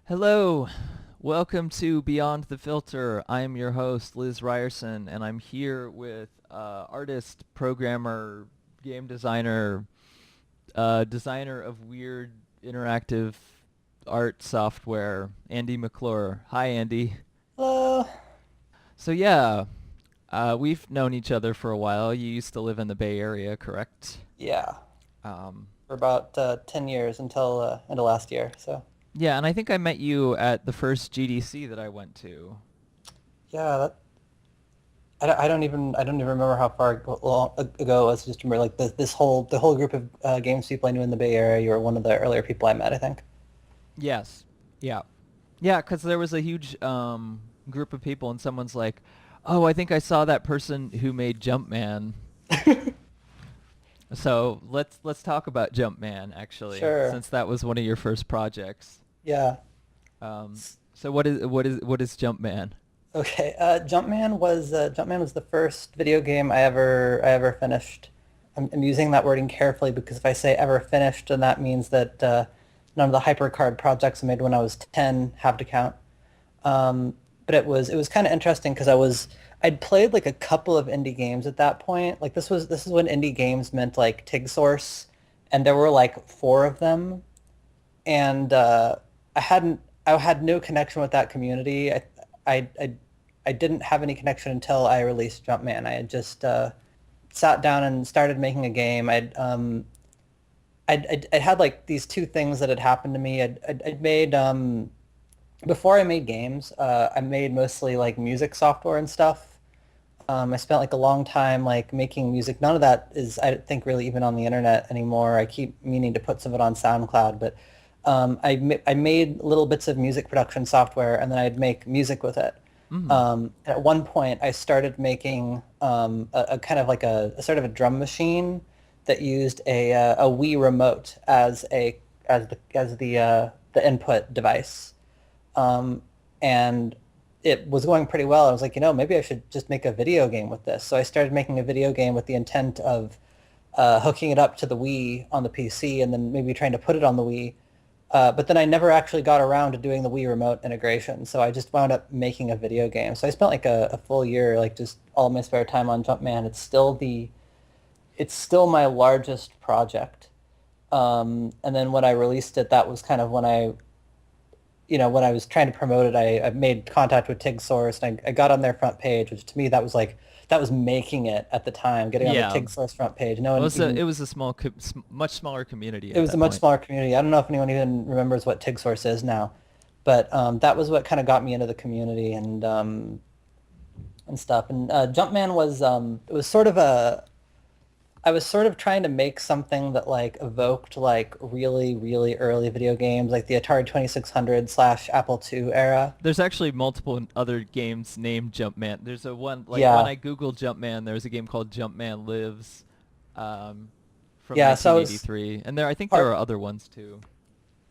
Hello, welcome to Beyond the Filter. I am your host, Liz Ryerson, and I'm here with artist, programmer, game designer, designer of weird interactive art software, Andi Mcclure. Hi, Andy. Hello. So yeah, we've known each other for a while. You used to live in the Bay Area, correct? Yeah, Um, for about 10 years until last year. So yeah, and I think I met you at the first GDC that I went to. yeah, I don't even remember how far long ago it was. I just remember like the whole group of games people I knew in the Bay Area. You were one of the earlier people I met, I think. Yes. Yeah. Yeah, because there was a huge group of people, and someone's like, "Oh, I think I saw that person who made Jumpman." So let's talk about Jumpman actually, Sure. since that was one of your first projects. Yeah. So what is Jumpman? Okay. Jumpman was the first video game I ever finished. I'm using that wording carefully because if I say ever finished, then that means that none of the HyperCard projects I made when I was 10 have to count. But it was kind of interesting because I'd played like a couple of indie games at that point. Like this is when indie games meant like TIG Source, and there were like four of them, and I had no connection with that community. I I, I didn't have any connection until I released Jumpman. I had just sat down and started making a game. I'd had like these two things that had happened to me. I'd made before I made games, I made mostly like music software and stuff. I spent like a long time like making music. None of that is, I don't think, really even on the internet anymore. I keep meaning to put some of it on SoundCloud, but I made little bits of music production software, and then I'd make music with it. Mm. At one point, I started making a kind of like a sort of a drum machine that used a Wii remote as the input device, and it was going pretty well. I was like, maybe I should just make a video game with this. So I started making a video game with the intent of hooking it up to the Wii on the PC and then maybe trying to put it on the Wii. But then I never actually got around to doing the Wii remote integration. So I just wound up making a video game. So I spent like a full year, like just all my spare time on Jumpman. It's still my largest project. And then when I released it, that was kind of when I was trying to promote it, I made contact with TIG Source, and I got on their front page, which to me that was making it at the time, getting on the Yeah. TIG Source front page. No It one was a even it was a much smaller community It at was a that much point. smaller community. I don't know if anyone even remembers what TIG Source is now, but that was what kind of got me into the community and stuff. And Jumpman was it was sort of a I was sort of trying to make something that like evoked like really, really early video games, like the Atari 2600 slash Apple II era. There's actually multiple other games named Jumpman. There's a one like when Yeah, I googled Jumpman, there's a game called Jumpman Lives, um, from yeah. So I was 1983, and I think there are part. other ones too.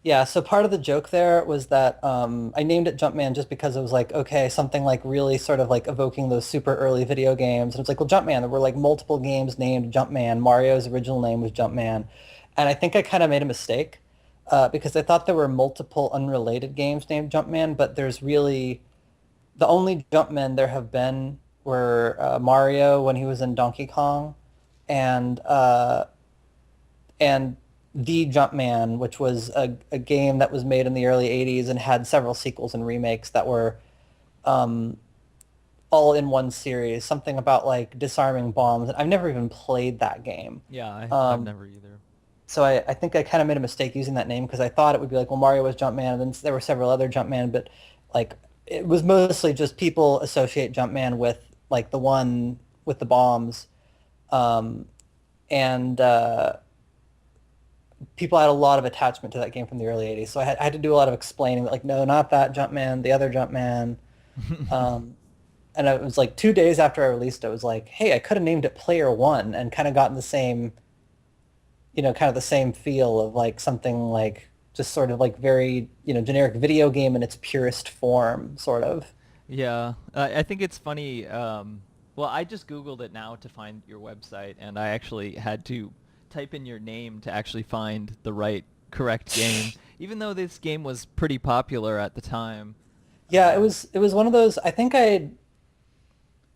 Yeah, so part of the joke there was that I named it Jumpman just because it was like, okay, something like really sort of like evoking those super early video games. And it's like, well, Jumpman, there were like multiple games named Jumpman. Mario's original name was Jumpman. And I think I kind of made a mistake because I thought there were multiple unrelated games named Jumpman, but there's really the only Jumpmen there have been were Mario when he was in Donkey Kong and and the Jumpman, which was a game that was made in the early 80s and had several sequels and remakes that were um, all in one series. Something about like disarming bombs. I've never even played that game. Yeah, I've Um, never either. so I think I kind of made a mistake using that name because I thought it would be like, well, Mario was Jumpman, and then there were several other Jumpman, but like it was mostly just people associate Jumpman with like the one with the bombs, um, and people had a lot of attachment to that game from the early 80s. So I had to do a lot of explaining that like, no, not that Jumpman, the other Jumpman. Um, and it was like 2 days after I released it, I was like, hey, I could have named it Player One and kind of gotten the same, kind of the same feel of like something like just sort of like very, generic video game in its purest form, sort of. Yeah, I think it's funny. Well, I just Googled it now to find your website, and I actually had to type in your name to actually find the correct game. even though this game was pretty popular at the time. Yeah, it was one of those. I think I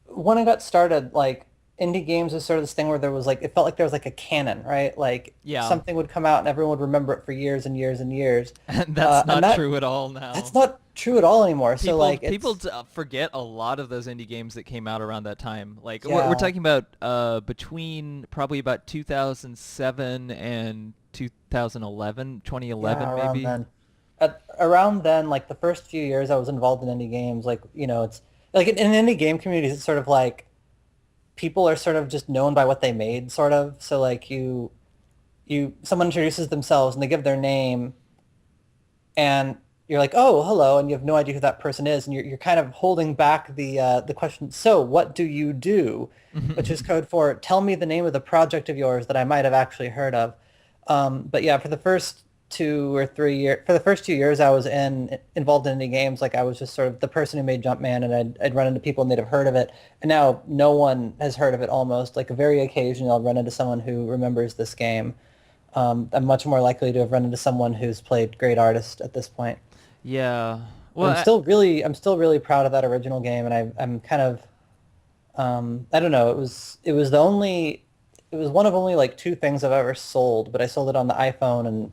when I got started, like indie games was sort of this thing where there was like it felt like there was like a canon, right? Like Yeah, something would come out and everyone would remember it for years and years and years. and that's And not true at all that's now. not true at all anymore. So People like people it's d- forget a lot of those indie games that came out around that time. Like we're yeah, talking about between probably about 2007 and 2011, yeah, 2011 around maybe. then. Around then, like the first few years I was involved in indie games, like, it's like in indie game communities, it's sort of like people are sort of just known by what they made, sort of. So like someone introduces themselves and they give their name and you're like, oh, hello, and you have no idea who that person is, and you're kind of holding back the question. So, what do you do? Which is code for tell me the name of the project of yours that I might have actually heard of. But yeah, for the first 2 or 3 years, for the first 2 years, I was involved in indie games. Like I was just sort of the person who made Jumpman, and I'd run into people and they'd have heard of it. And now no one has heard of it almost. Like very occasionally, I'll run into someone who remembers this game. I'm much more likely to have run into someone who's played Great Artist at this point. Yeah. But Well, I'm still really proud of that original game, and I'm kind of, I don't know, it was one of only like two things I've ever sold, but I sold it on the iPhone, and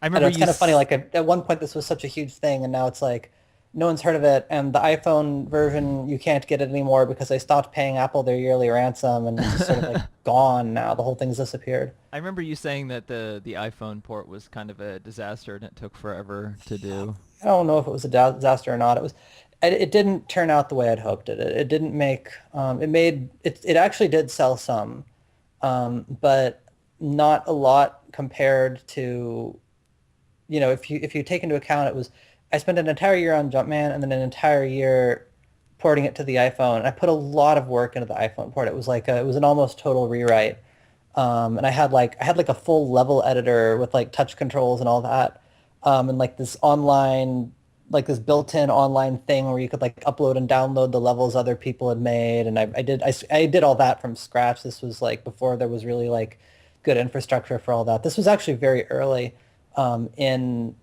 I I know remember it's kind of funny. Like at one point, this was such a huge thing, and now it's like no one's heard of it. And the iPhone version, you can't get it anymore because they stopped paying Apple their yearly ransom, and it's just sort of like gone now. The whole thing's disappeared. I remember you saying that the iPhone port was kind of a disaster and it took forever to do. I don't know if it was a disaster or not. It didn't turn out the way I'd hoped it. It didn't make, it actually did sell some, but not a lot compared to, if you take into account I spent an entire year on Jumpman and then an entire year porting it to the iPhone. And I put a lot of work into the iPhone port. It was an almost total rewrite. And I had like a full level editor with like touch controls and all that. And like this built-in online thing where you could like upload and download the levels other people had made. And I did all that from scratch. This was like before there was really like good infrastructure for all that. This was actually very early in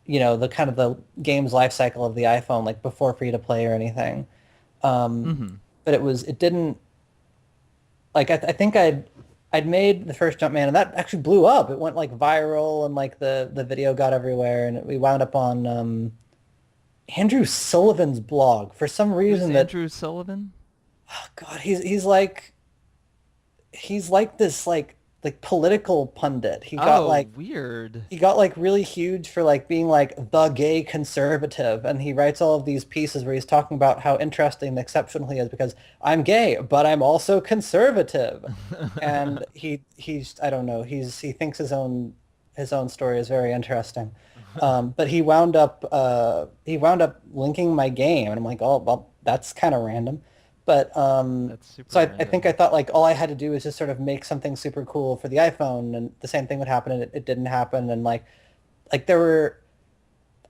the kind of the game's life cycle of the iPhone, like before free to play or anything. Hmm. But it didn't like I think I'd made the first Jumpman, and that actually blew up. It went like viral, and like the video got everywhere, and we wound up on Andrew Sullivan's blog for some Who's reason. Andrew Sullivan? Oh God, he's like this like political pundit. Oh, weird. He got like really huge for like being like the gay conservative, and he writes all of these pieces where he's talking about how interesting and exceptional he is because I'm gay, but I'm also conservative. And he's I don't know, he thinks his own story is very interesting. But he wound up linking my game, and I'm like, oh well, that's kind of random. But That's super so I think random. I thought like all I had to do was just sort of make something super cool for the iPhone, and the same thing would happen, and it didn't happen. And like there were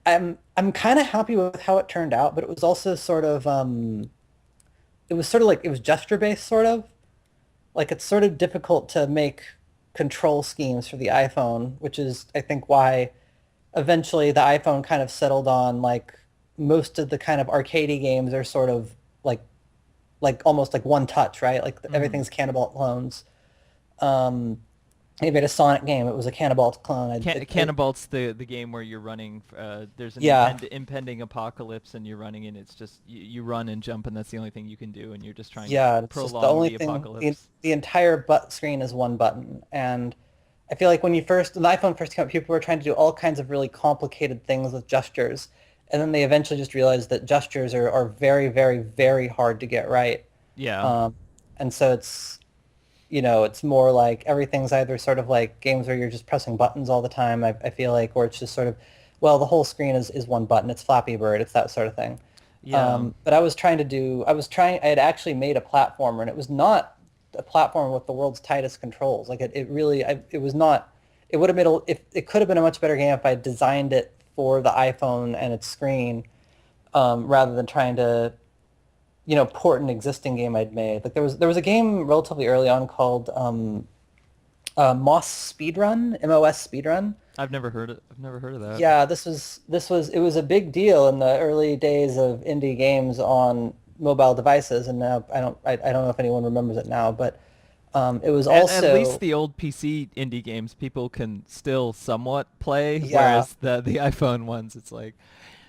I'm kind of happy with how it turned out, but it was also sort of it was sort of like it was gesture based, sort of like it's sort of difficult to make control schemes for the iPhone, which is I think why eventually the iPhone kind of settled on like most of the kind of arcadey games are sort of like almost like one touch, right? Like Hmm. everything's Cannibal clones. Um, they made a Sonic game. It was a Cannibal clone. Cannibalt's the game where you're running. There's an Yeah, impending apocalypse, and you're running, and it's just you run and jump, and that's the only thing you can do, and you're just trying to yeah. It's just the prolong only the thing. The, apocalypse. the entire screen is one button, and I feel like when the iPhone first came out, people were trying to do all kinds of really complicated things with gestures, and then they eventually just realized that gestures are very, very, very hard to get right. Yeah. Um, and so it's more like everything's either sort of like games where you're just pressing buttons all the time, I feel like, or it's just sort of, well, the whole screen is one button. It's Flappy Bird. It's that sort of thing. Yeah. But I had actually made a platformer, and it was not a platform with the world's tightest controls. Like it really, it was not, it would have it could have been a much better game if I designed it for the iPhone and its screen, rather than trying to port an existing game I'd made. Like there was a game relatively early on called MOS Speedrun, MOS Speedrun. I've never heard of that. Yeah, this was it was a big deal in the early days of indie games on mobile devices, and now I don't know if anyone remembers it now, but it was At least also the old PC indie games people can still somewhat play, yeah, whereas the iPhone ones, it's like,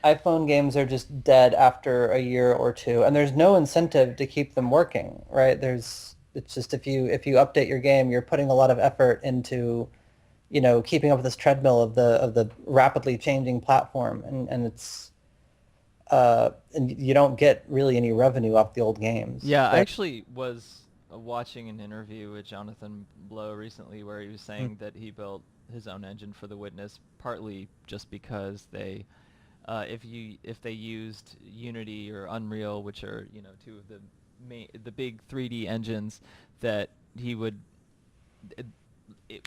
iPhone games are just dead after a year or two, and there's no incentive to keep them working, right? It's just if you update your game, you're putting a lot of effort into, keeping up with this treadmill of the rapidly changing platform, and and you don't get really any revenue off the old games. yeah, I But actually was watching an interview with Jonathan Blow recently where he was mm, saying that he built his own engine for The Witness partly just because if they used Unity or Unreal, which are two of the big 3D engines, that he would uh,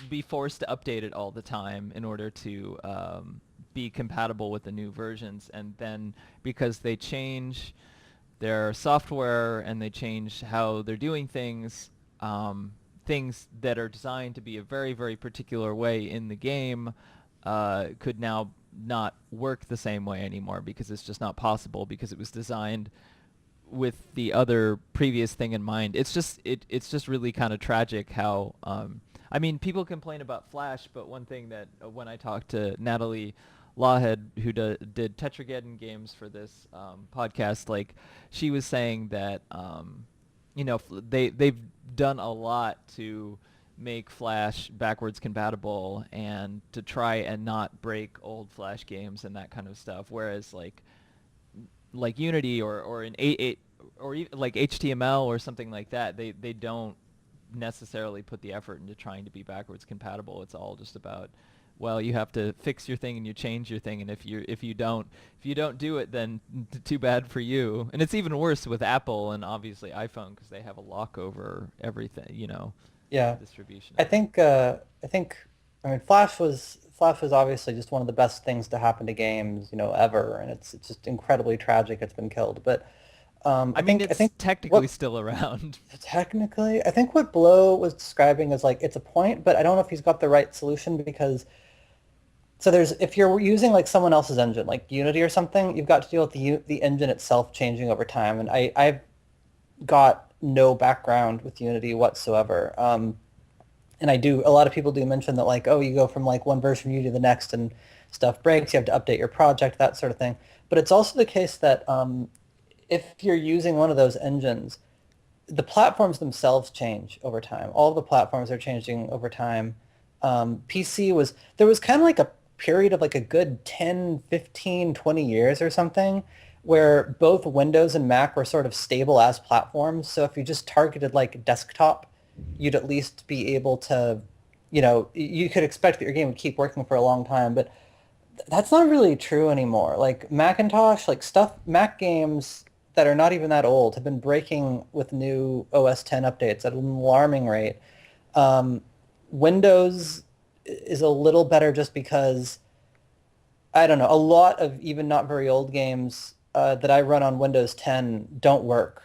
be forced to update it all the time in order to be compatible with the new versions, and then because they change their software and they change how they're doing things, things that are designed to be a very, very particular way in the game could now not work the same way anymore because it's just not possible because it was designed with the other previous thing in mind. It's just really kind of tragic how I mean people complain about Flash, but one thing that when I talked to Natalie Lawhead, who did Tetrageddon games for this podcast, like she was saying that they've done a lot to make Flash backwards compatible and to try and not break old Flash games and that kind of stuff. Whereas like Unity or an eight or even like HTML or something like that, they don't necessarily put the effort into trying to be backwards compatible. It's all just about, well, you have to fix your thing and you change your thing, and if you don't do it, then too bad for you. And it's even worse with Apple and obviously iPhone because they have a lock over everything, yeah, distribution I of it. think I think I mean Flash was obviously just one of the best things to happen to games, ever, and it's just incredibly tragic it's been killed. But I mean, I it's think technically what still around. technically I think what Blow was describing is like it's a point, but I don't know if he's got the right solution because so there's if you're using like someone else's engine, like Unity or something, you've got to deal with the engine itself changing over time, and I've got no background with Unity whatsoever. And a lot of people do mention that like, oh, you go from like one version of Unity to the next and stuff breaks, you have to update your project, that sort of thing. But it's also the case that if you're using one of those engines, the platforms themselves change over time. All of the platforms are changing over time. There was kind of like a period of like a good 10, 15, 20 years or something where both Windows and Mac were sort of stable as platforms. So if you just targeted like desktop, you'd at least be able to, you could expect that your game would keep working for a long time, but that's not really true anymore. Like Macintosh, like Mac games that are not even that old have been breaking with new OS 10 updates at an alarming rate. Um, Windows is a little better just because I don't know, a lot of even not very old games that I run on Windows 10 don't work.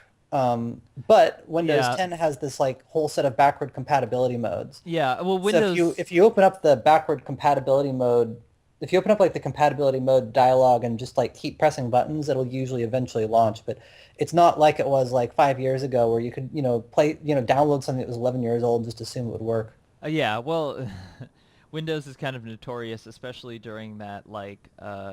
But Windows Yeah, 10 has this like whole set of backward compatibility modes. yeah. Well, So if you Windows. if you open up the backward compatibility mode, if you open up like the compatibility mode dialog and just like keep pressing buttons, it'll usually eventually launch. But it's not like it was like 5 years ago where you could, download something that was 11 years old and just assume it would work. Yeah, well, Windows is kind of notorious, especially during that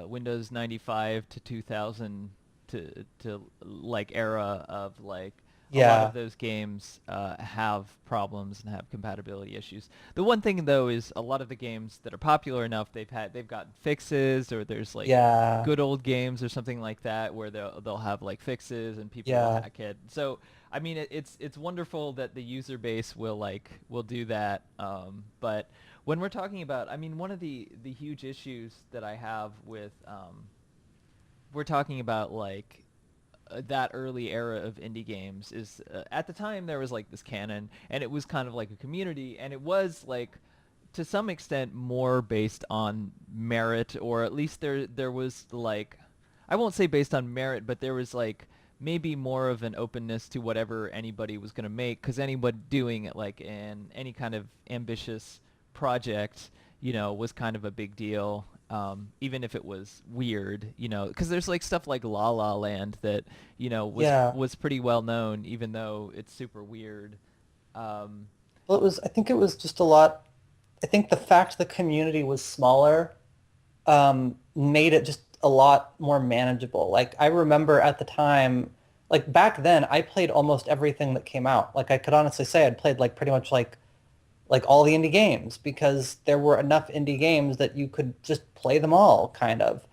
Windows 95 to 2000 to like era of like a lot of Yeah, those games have problems and have compatibility issues. The one thing though is a lot of the games that are popular enough they've gotten fixes, or there's like yeah, good old games or something like that where they'll have like fixes and people will yeah. hack it. So I mean, it's wonderful that the user base will do that. But when we're talking about, I mean, one of the huge issues that I have with we're talking about like that early era of indie games is at the time there was like this canon, and it was kind of like a community, and it was like to some extent more based on merit, or at least there was like, I won't say based on merit, but there was like maybe more of an openness to whatever anybody was going to make, because anybody doing it like in any kind of ambitious project, was kind of a big deal. Even if it was weird, because there's like stuff like La La Land that, was Yeah. was pretty well known, even though it's super weird. Um, Well, I think it was just a lot. I think the fact the community was smaller made it just a lot more manageable. Like I remember at the time, like back then, I played almost everything that came out. Like I could honestly say I'd played like pretty much like all the indie games because there were enough indie games that you could just play them all, kind of.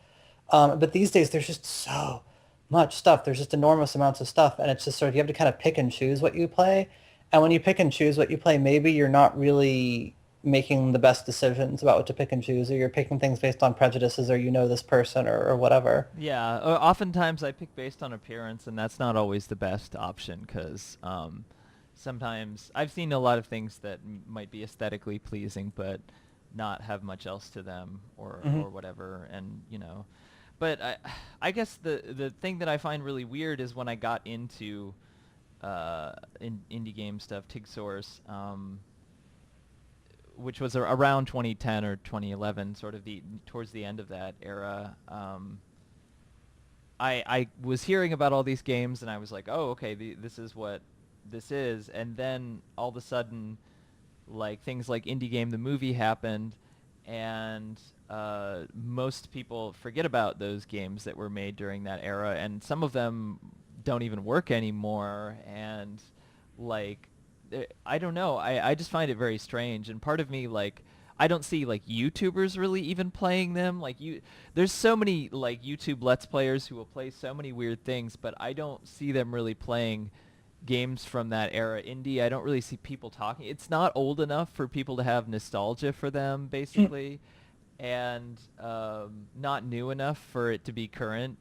But these days, there's just so much stuff. There's just enormous amounts of stuff, and it's just sort of you have to kind of pick and choose what you play. And when you pick and choose what you play, maybe you're not really making the best decisions about what to pick and choose, or you're picking things based on prejudices, or this person, or whatever. Yeah, oftentimes I pick based on appearance, and that's not always the best option because sometimes I've seen a lot of things that might be aesthetically pleasing, but not have much else to them, or Hmm. or whatever, and But I guess the thing that I find really weird is when I got into indie game stuff, TIG Source. Which was around 2010 or 2011, sort of towards the end of that era. I was hearing about all these games, and I was like, oh, okay, this is what this is. And then all of a sudden, like things like Indie Game the movie happened, and most people forget about those games that were made during that era, and some of them don't even work anymore. And like I don't know. I just find it very strange. And part of me, like, I don't see like YouTubers really even playing them. There's so many like YouTube Let's Players who will play so many weird things, but I don't see them really playing games from that era. Indie, I don't really see people talking. It's not old enough for people to have nostalgia for them, basically, and not new enough for it to be current.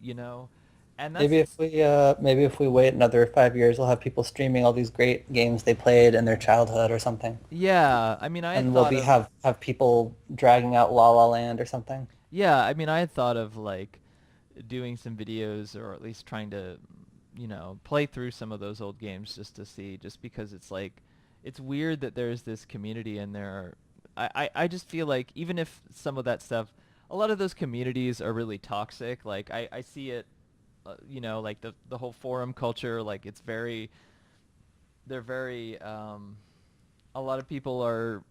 And that's Maybe if we wait another 5 years, we'll have people streaming all these great games they played in their childhood or something, yeah. I mean, I had and we'll thought be of have people dragging out La La Land or something. Yeah, I mean, I had thought of like doing some videos or at least trying to, play through some of those old games just to see, just because it's like, it's weird that there's this community and I just feel like even if some of that stuff, a lot of those communities are really toxic. Like I see it, like the whole forum culture, like they're very, a lot of people are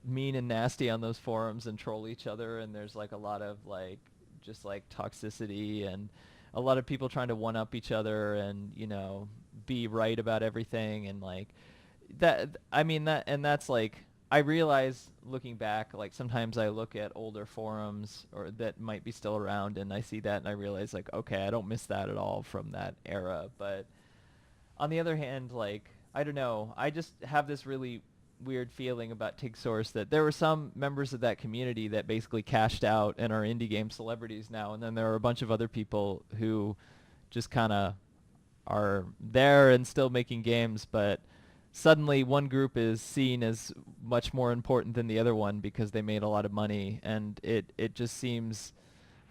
mean and nasty on those forums and troll each other, and there's like a lot of like just like toxicity and a lot of people trying to one up each other and be right about everything, and like that I mean that and that's like I realize looking back, like sometimes I look at older forums or that might be still around, and I see that and I realize like, okay, I don't miss that at all from that era. But on the other hand, like, I don't know, I just have this really weird feeling about TIG Source that there were some members of that community that basically cashed out and are indie game celebrities now, and then there are a bunch of other people who just kind of are there and still making games, but suddenly one group is seen as much more important than the other one because they made a lot of money, and it just seems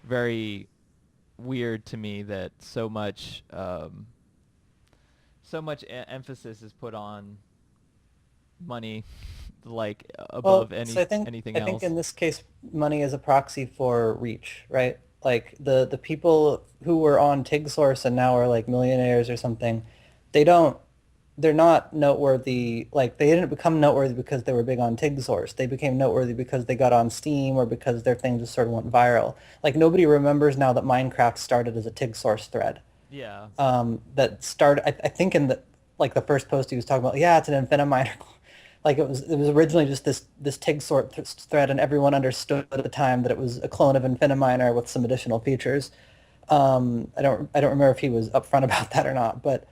very weird to me that so much emphasis is put on money, like Well, above so anything I think else. in this case, money is a proxy for reach, right? Like the people who were on TIG Source and now are like millionaires or something, they don't they're not noteworthy. Like they didn't become noteworthy because they were big on TIG Source. They became noteworthy because they got on Steam or because their thing just sort of went viral. Like nobody remembers now that Minecraft started as a TIG Source thread. Yeah. That started, I think in the first post he was talking about, yeah, it's an Infiniminer. Like it was originally just this TIG sort thread, and everyone understood at the time that it was a clone of Infiniminer with some additional features. I don't remember if he was upfront about that or not, but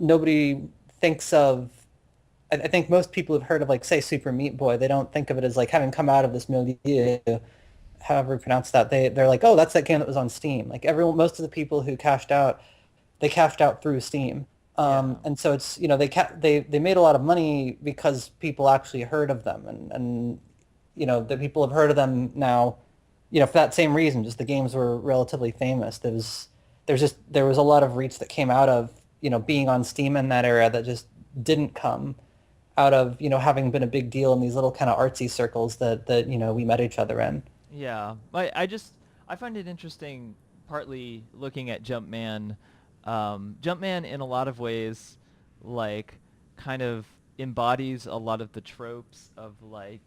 nobody thinks of. I think most people have heard of like say Super Meat Boy. They don't think of it as like having come out of this milieu, however you pronounce that. They're like, oh, that's that game that was on Steam. Like most of the people who cashed out, they cashed out through Steam. Yeah. And so it's they made a lot of money because people actually heard of them, and the people have heard of them now, for that same reason. Just the games were relatively famous. there was a lot of reach that came out of being on Steam in that era that just didn't come out of having been a big deal in these little kind of artsy circles that we met each other in. Yeah, I find it interesting, partly looking at Jumpman. Jumpman in a lot of ways, like, kind of embodies a lot of the tropes of like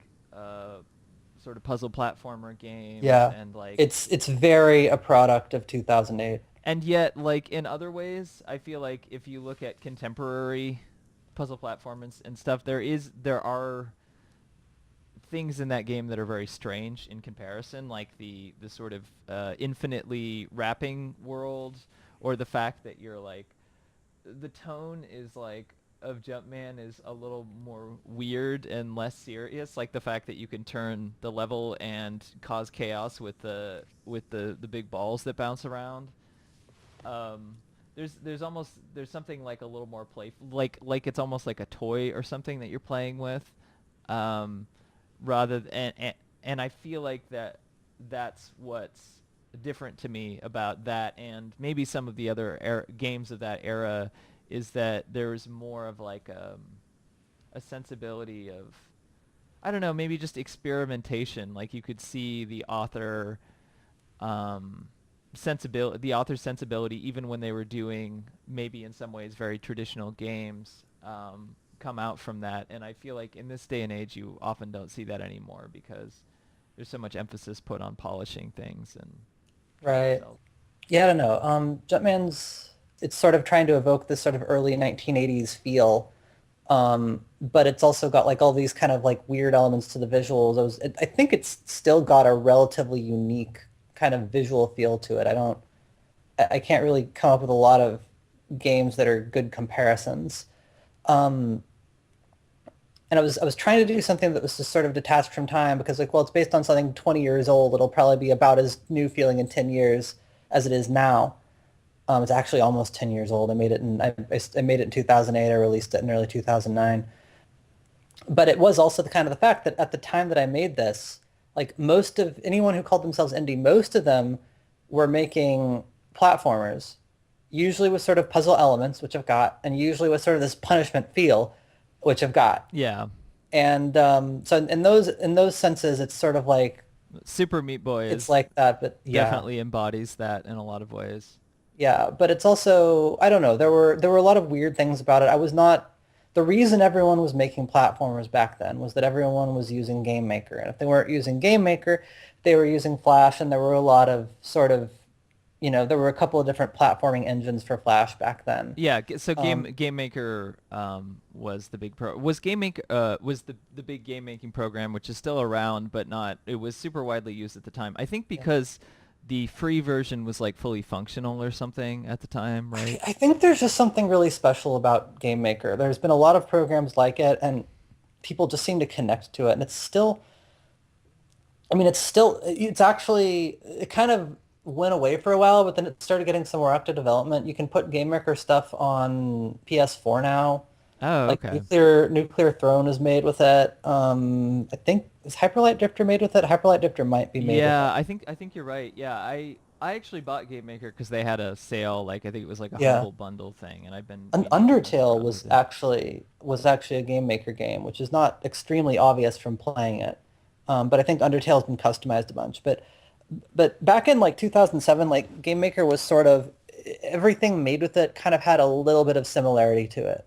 sort of puzzle platformer games Yeah, and like, it's very a product of 2008. and yet like in other ways, I feel like if you look at contemporary puzzle platformers and stuff, there are things in that game that are very strange in comparison, like the sort of infinitely wrapping world, or the fact that you're like the tone is like of Jumpman is a little more weird and less serious, like the fact that you can turn the level and cause chaos with the big balls that bounce around. Um, there's something like a little more playful, like it's almost like a toy or something that you're playing with. Um, rather and I feel like that's what's different to me about that and maybe some of the other games of that era, is that there's more of like a sensibility of, I don't know, maybe just experimentation. Like you could see um, the author's sensibility, even when they were doing maybe in some ways very traditional games, come out from that. And I feel like in this day and age, you often don't see that anymore because there's so much emphasis put on polishing things and trying to Right. sell. Yeah, I don't know. Jumpman's it's sort of trying to evoke this sort of early 1980s feel, but it's also got like all these kind of like weird elements to the visuals. I think it's still got a relatively unique kind of visual feel to it. I can't really come up with a lot of games that are good comparisons. Um, and I was trying to do something that was just sort of detached from time because like, well, it's based on something 20 years old. It'll probably be about as new feeling in 10 years as it is now. It's actually almost 10 years old. I made it in 2008. I released it in early 2009. But it was also the kind of the fact that at the time that I made this, like most of anyone who called themselves indie, most of them were making platformers, usually with sort of puzzle elements, which I've got, and usually with sort of this punishment feel, which I've got. Yeah. And so in those senses, it's sort of like Super Meat Boy it's is like that. But yeah, definitely embodies that in a lot of ways. yeah, but it's also, I don't know, there were a lot of weird things about it. I was not The reason everyone was making platformers back then was that everyone was using Game Maker. And if they weren't using Game Maker, they were using Flash, and there were a lot of sort of, there were a couple of different platforming engines for Flash back then. Yeah, so Um, Game Maker was the big Game Maker was the big game making program, which is still around, but not, it was super widely used at the time. I think yeah. because the free version was like fully functional or something at the time, I, right? I think there's just something really special about Game Maker. There's been a lot of programs like it, and people just seem to connect to it. And it's still, I mean, it's actually, it kind of went away for a while, but then it started getting some more active development. You can put Game Maker stuff on PS4 now. Oh, Like okay. Nuclear Throne is made with it. I think is Hyperlight Drifter made with it? Hyperlight Drifter might be made with it. Yeah, I think you're right. Yeah, I actually bought Game Maker because they had a sale. Like I think it was like a Yeah. humble bundle thing, and I've been An meaning to mess Undertale around was with it. actually a Game Maker game, which is not extremely obvious from playing it. But I think Undertale's been customized a bunch. But back in like 2007, like Game Maker was sort of everything made with it kind of had a little bit of similarity to it.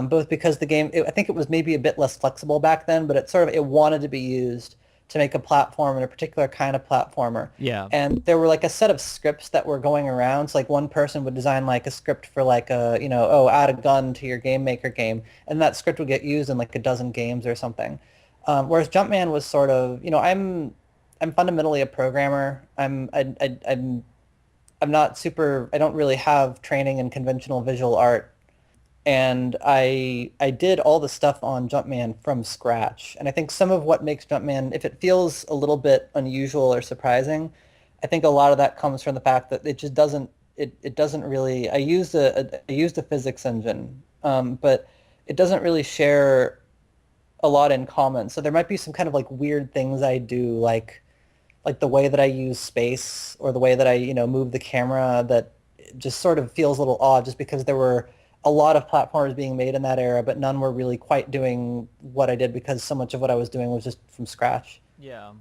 Both because I think it was maybe a bit less flexible back then, but it wanted to be used to make a platform and a particular kind of platformer. Yeah. And there were like a set of scripts that were going around. So like one person would design like a script for like add a gun to your Game Maker game, and that script would get used in like a dozen games or something. Whereas Jumpman was sort of, I'm fundamentally a programmer. I'm not super. I don't really have training in conventional visual art, and I did all the stuff on Jumpman from scratch. And I think some of what makes Jumpman, if it feels a little bit unusual or surprising, I think a lot of that comes from the fact that it just doesn't it doesn't really. I used a physics engine, but it doesn't really share a lot in common. So there might be some kind of like weird things I do, like the way that I use space or the way that I move the camera, that just sort of feels a little odd just because there were a lot of platformers being made in that era, but none were really quite doing what I did because so much of what I was doing was just from scratch. Yeah.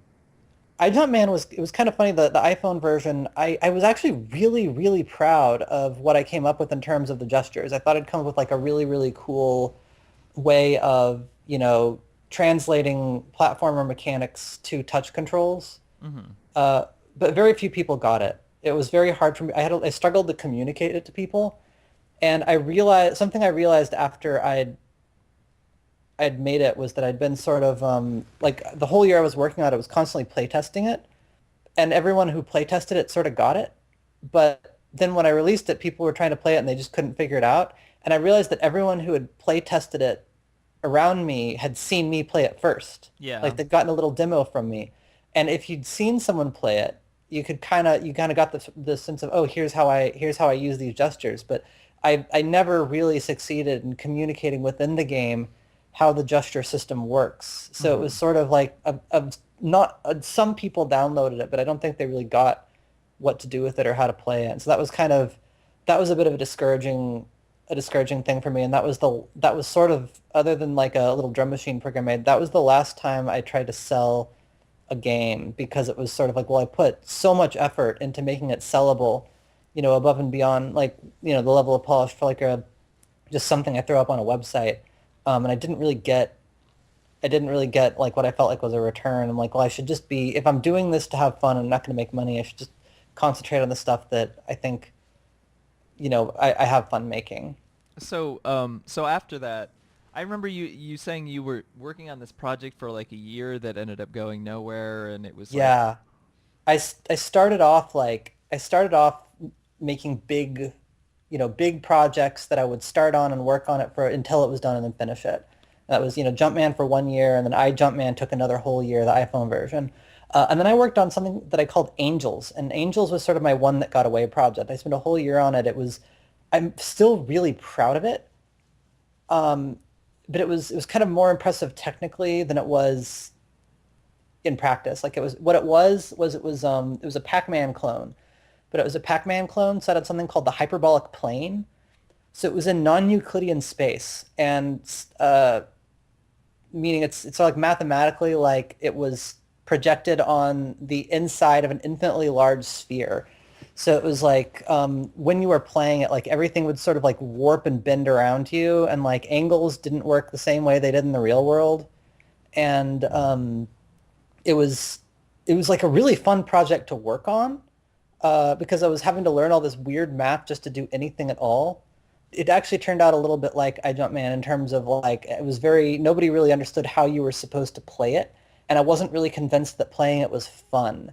iJumpman was it was kind of funny the iPhone version. I was actually really really proud of what I came up with in terms of the gestures. I thought I'd come up with like a really really cool way of translating platformer mechanics to touch controls. Mm-hmm. Uh, but very few people got it. It was very hard for me. I struggled to communicate it to people, and I realized after I'd made it was that I'd been sort of like the whole year I was working on it was constantly playtesting it, and everyone who playtested it sort of got it. But then when I released it, people were trying to play it and they just couldn't figure it out. And I realized that everyone who had playtested it around me had seen me play it first. Yeah. Like they'd gotten a little demo from me. And if you'd seen someone play it, you kind of got the sense of, oh, here's how I use these gestures. But I never really succeeded in communicating within the game how the gesture system works. So it was Mm-hmm. sort of like not some people downloaded it, but I don't think they really got what to do with it or how to play it. And so that was a bit of a discouraging thing for me. And that was sort of, other than like a little drum machine program I made, that was the last time I tried to sell a game because it was sort of like, well, I put so much effort into making it sellable, above and beyond like, the level of polish for like just something I throw up on a website. And I didn't really get like what I felt like was a return. I'm like, well, I should just be, if I'm doing this to have fun and I'm not going to make money, I should just concentrate on the stuff that I think, I have fun making. So after that, I remember you saying you were working on this project for like a year that ended up going nowhere, and it was like, Yeah. I started off making big projects that I would start on and work on it for until it was done and then finish it. That was, Jumpman for 1 year, and then iJumpman took another whole year, the iPhone version. And then I worked on something that I called Angels, and Angels was sort of my one that got away project. I spent a whole year on it. I'm still really proud of it, but it was kind of more impressive technically than it was in practice. Like it was a Pac-Man clone, but it was a Pac-Man clone set on something called the Hyperbolic Plane. So it was in non-Euclidean space, and meaning it's sort of like mathematically like it was projected on the inside of an infinitely large sphere. So it was like when you were playing it, like everything would sort of like warp and bend around you, and like angles didn't work the same way they did in the real world. And it was it was like a really fun project to work on because I was having to learn all this weird math just to do anything at all. It actually turned out a little bit like iJumpman in terms of like it was very nobody really understood how you were supposed to play it, and I wasn't really convinced that playing it was fun.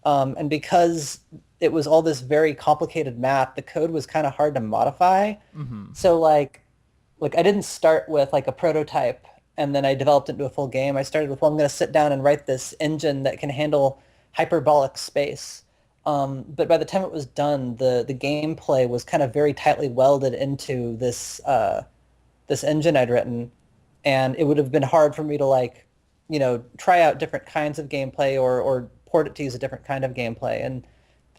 And because it was all this very complicated math, the code was kind of hard to modify. mm-hmm. So like I didn't start with like a prototype and then I developed it into a full game. I started with, well, I'm going to sit down and write this engine that can handle hyperbolic space. But by the time it was done, the gameplay was kind of very tightly welded into this engine I'd written, and it would have been hard for me to like, try out different kinds of gameplay or port it to use a different kind of gameplay. And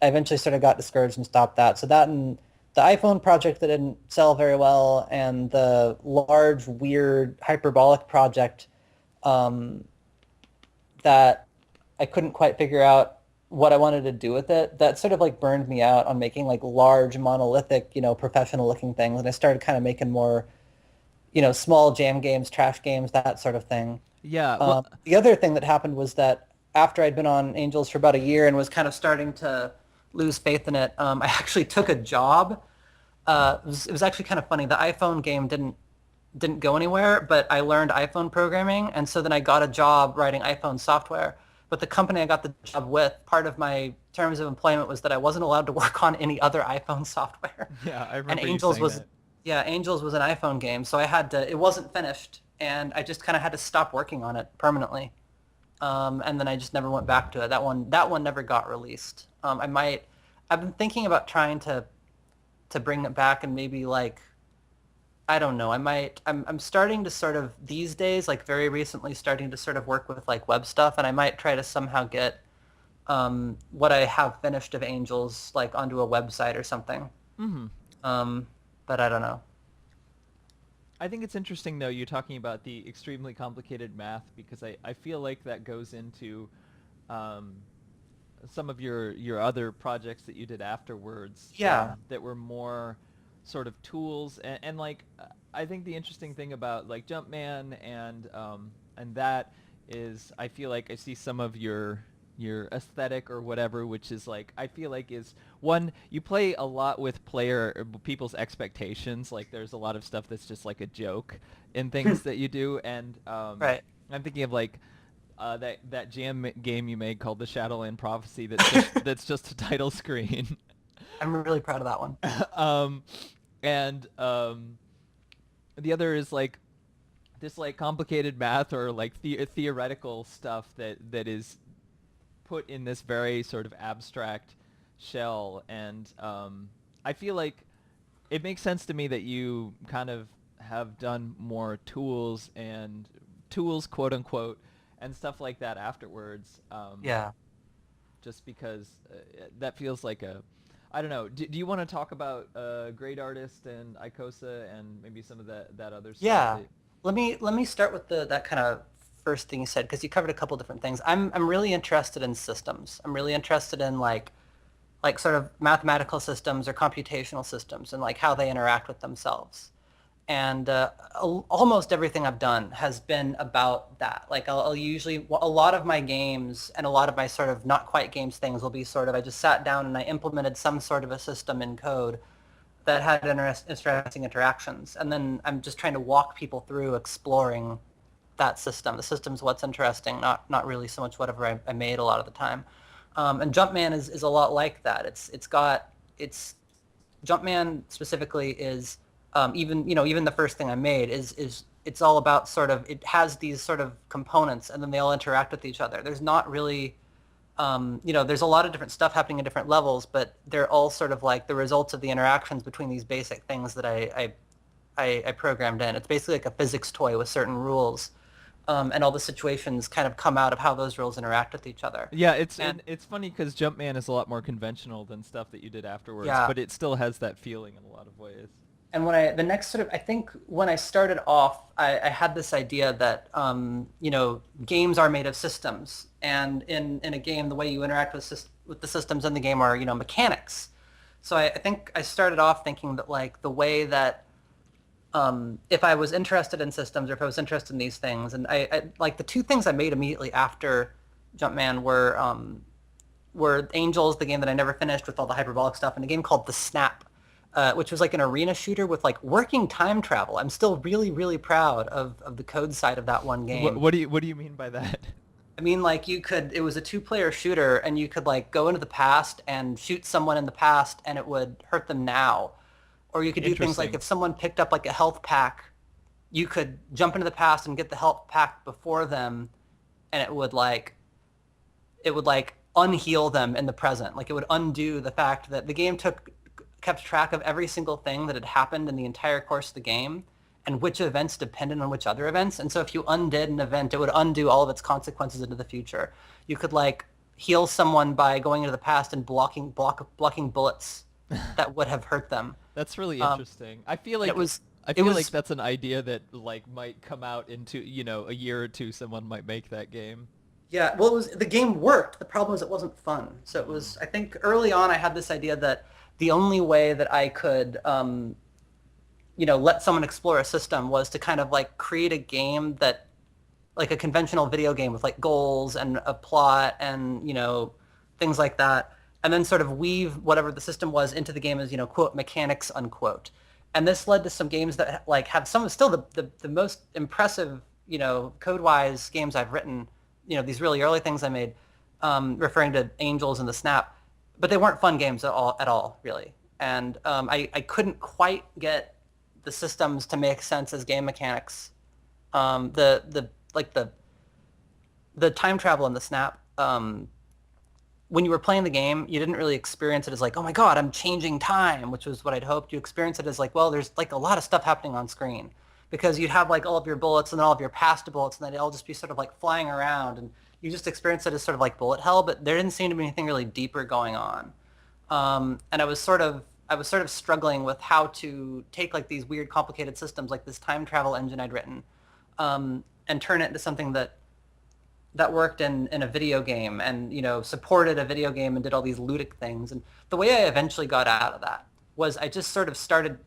I eventually sort of got discouraged and stopped that. So that and the iPhone project that didn't sell very well, and the large, weird, hyperbolic project um, that I couldn't quite figure out what I wanted to do with it, that sort of like burned me out on making like large, monolithic, professional looking things. And I started kind of making more, small jam games, trash games, that sort of thing. Yeah. Well, The other thing that happened was that after I'd been on Angels for about a year and was kind of starting to lose faith in it, I actually took a job. It was actually kind of funny. The iPhone game didn't go anywhere, but I learned iPhone programming, and so then I got a job writing iPhone software. But the company I got the job with, part of my terms of employment was that I wasn't allowed to work on any other iPhone software. yeah, I And remember you Angels saying was, that. yeah, Angels was an iPhone game, so I had to. It wasn't finished, and I just kind of had to stop working on it permanently. And then I just never went back to it. That one never got released. I've been thinking about trying to bring it back and maybe like I don't know. I'm starting to sort of these days, like very recently, starting to sort of work with like web stuff, and I might try to somehow get what I have finished of Angels like onto a website or something. Mm-hmm. But I don't know. I think it's interesting though you're talking about the extremely complicated math because I feel like that goes into um, some of your other projects that you did afterwards Yeah, that were more sort of tools and like I think the interesting thing about like Jumpman and that is I feel like I see some of your aesthetic or whatever, which is like I feel like is one you play a lot with people's expectations. Like there's a lot of stuff that's just like a joke in things that you do, and right. I'm thinking of like that jam game you made called the Shadowland Prophecy that's just a title screen. I'm really proud of that one. um, and the other is like this like complicated math or like theoretical stuff that is put in this very sort of abstract shell, and I feel like it makes sense to me that you kind of have done more tools quote unquote and stuff like that afterwards. Yeah. Just because that feels like a I don't know. Do you want to talk about Great Artist and Icosa and maybe some of that other stuff Yeah. that Let me start with the that kind of first thing you said because you covered a couple different things. I'm really interested in systems. I'm really interested in like sort of mathematical systems or computational systems and like how they interact with themselves. And almost everything I've done has been about that. Like I'll usually a lot of my games and a lot of my sort of not quite games things will be sort of I just sat down and I implemented some sort of a system in code that had interesting interactions, and then I'm just trying to walk people through exploring that system. The system's what's interesting, not really so much whatever I made a lot of the time. And Jumpman is a lot like that. It's Jumpman specifically is even the first thing I made is it's all about sort of it has these sort of components and then they all interact with each other. There's not really there's a lot of different stuff happening at different levels, but they're all sort of like the results of the interactions between these basic things that I programmed in. It's basically like a physics toy with certain rules, and all the situations kind of come out of how those rules interact with each other. yeah, And it's funny because Jumpman is a lot more conventional than stuff that you did afterwards, yeah, but it still has that feeling in a lot of ways. and the next sort of I think when I started off, I had this idea that games are made of systems, and in a game the way you interact with the systems in the game are mechanics. So I think I started off thinking that like the way that if I was interested in systems or if I was interested in these things, and I like the two things I made immediately after Jumpman were Angels, the game that I never finished with all the hyperbolic stuff, and a game called The Snap, which was like an arena shooter with like working time travel. I'm still really, really proud of the code side of that one game. What do you mean by that? I mean, like it was a two-player shooter and you could like go into the past and shoot someone in the past and it would hurt them now. Or you could do things like Interesting. if someone picked up like a health pack, you could jump into the past and get the health pack before them and it would like unheal them in the present. Like it would undo the fact that the game kept track of every single thing that had happened in the entire course of the game and which events depended on which other events. And so if you undid an event, it would undo all of its consequences into the future. You could like heal someone by going into the past and blocking bullets that would have hurt them. That's really Um, interesting. I feel and like I it feel like was that's an idea that like might come out into, a year or two someone might make that game. Yeah, well, the game worked. The problem was it wasn't fun. So it Mm. was. I think early on I had this idea that the only way that I could, let someone explore a system was to kind of like create a game that, like a conventional video game with like goals and a plot and things like that, and then sort of weave whatever the system was into the game as quote mechanics unquote. And this led to some games that like have some still the most impressive code wise games I've written. These really early things I made, referring to Angels and the Snap, but they weren't fun games at all really. And I couldn't quite get the systems to make sense as game mechanics. The like the time travel in the Snap. When you were playing the game, you didn't really experience it as like, oh my God, I'm changing time, which was what I'd hoped. You experience it as like, well, there's like a lot of stuff happening on screen because you'd have like all of your bullets and then all of your past bullets and then they'd all just be sort of like flying around and you just experience it as sort of like bullet hell, but there didn't seem to be anything really deeper going on. And I was sort of I was sort of struggling with how to take like these weird complicated systems like this time travel engine I'd written, and turn it into something that worked in a video game and supported a video game and did all these ludic things. And the way I eventually got out of that was I just sort of started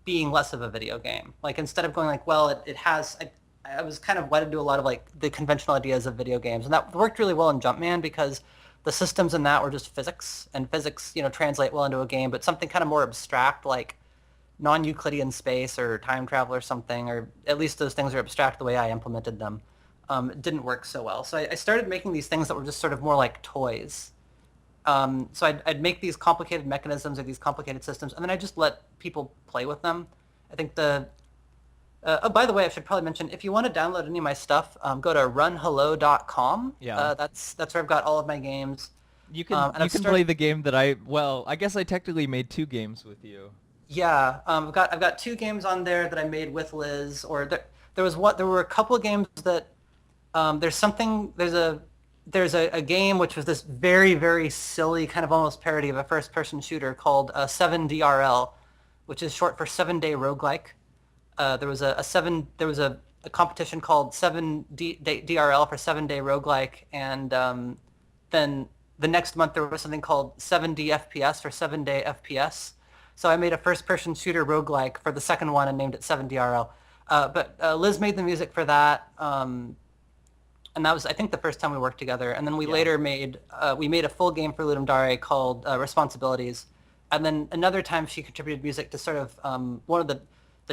being less of a video game. Like instead of going like, well, it has. I was kind of wedded to a lot of like the conventional ideas of video games, and that worked really well in Jumpman because the systems in that were just physics, and physics translate well into a game, but something kind of more abstract like non-Euclidean space or time travel or something, or at least those things are abstract the way I implemented them. It didn't work so well. So I started making these things that were just sort of more like toys. So I'd make these complicated mechanisms or these complicated systems, and then I just let people play with them. I think oh, by the way, I should probably mention, if you want to download any of my stuff, go to runhello.com. Yeah. That's where I've got all of my games. You can play the game that I guess I technically made 2 games with you. Yeah, I've got 2 games on there that I made with Liz. Or there were a couple of games that there's a game which was this very, very silly kind of almost parody of a first-person shooter called 7DRL, which is short for 7-day roguelike. There was a competition called 7DRL for 7-day roguelike, and then the next month there was something called 7D FPS for 7-day FPS. So I made a first-person shooter roguelike for the second one and named it 7DRL. But Liz made the music for that. And that was, I think, the first time we worked together. And then we later made a full game for Ludum Dare called Responsibilities. And then another time she contributed music to sort of one of the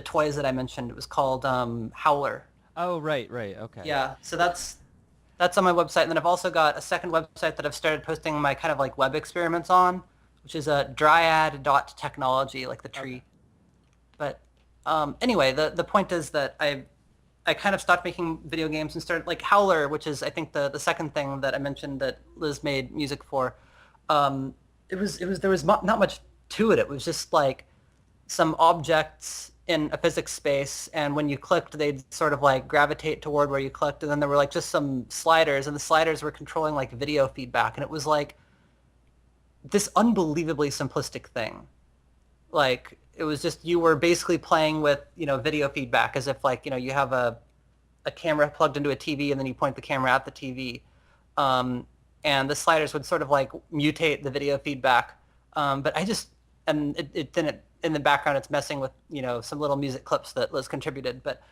toys that I mentioned. It was called Howler. Oh, right, okay. Yeah, so that's on my website. And then I've also got a second website that I've started posting my kind of like web experiments on, which is dryad.technology, like the tree. Okay. But anyway, the point is that I kind of stopped making video games and started like Howler, which is I think the second thing that I mentioned that Liz made music for. There was not much to it. It was just like some objects in a physics space, and when you clicked, they'd sort of like gravitate toward where you clicked, and then there were like just some sliders, and the sliders were controlling like video feedback, and it was like this unbelievably simplistic thing. Like it was just you were basically playing with video feedback as if like you have a camera plugged into a TV and then you point the camera at the TV, and the sliders would sort of like mutate the video feedback. But it then in the background it's messing with some little music clips that Liz contributed. But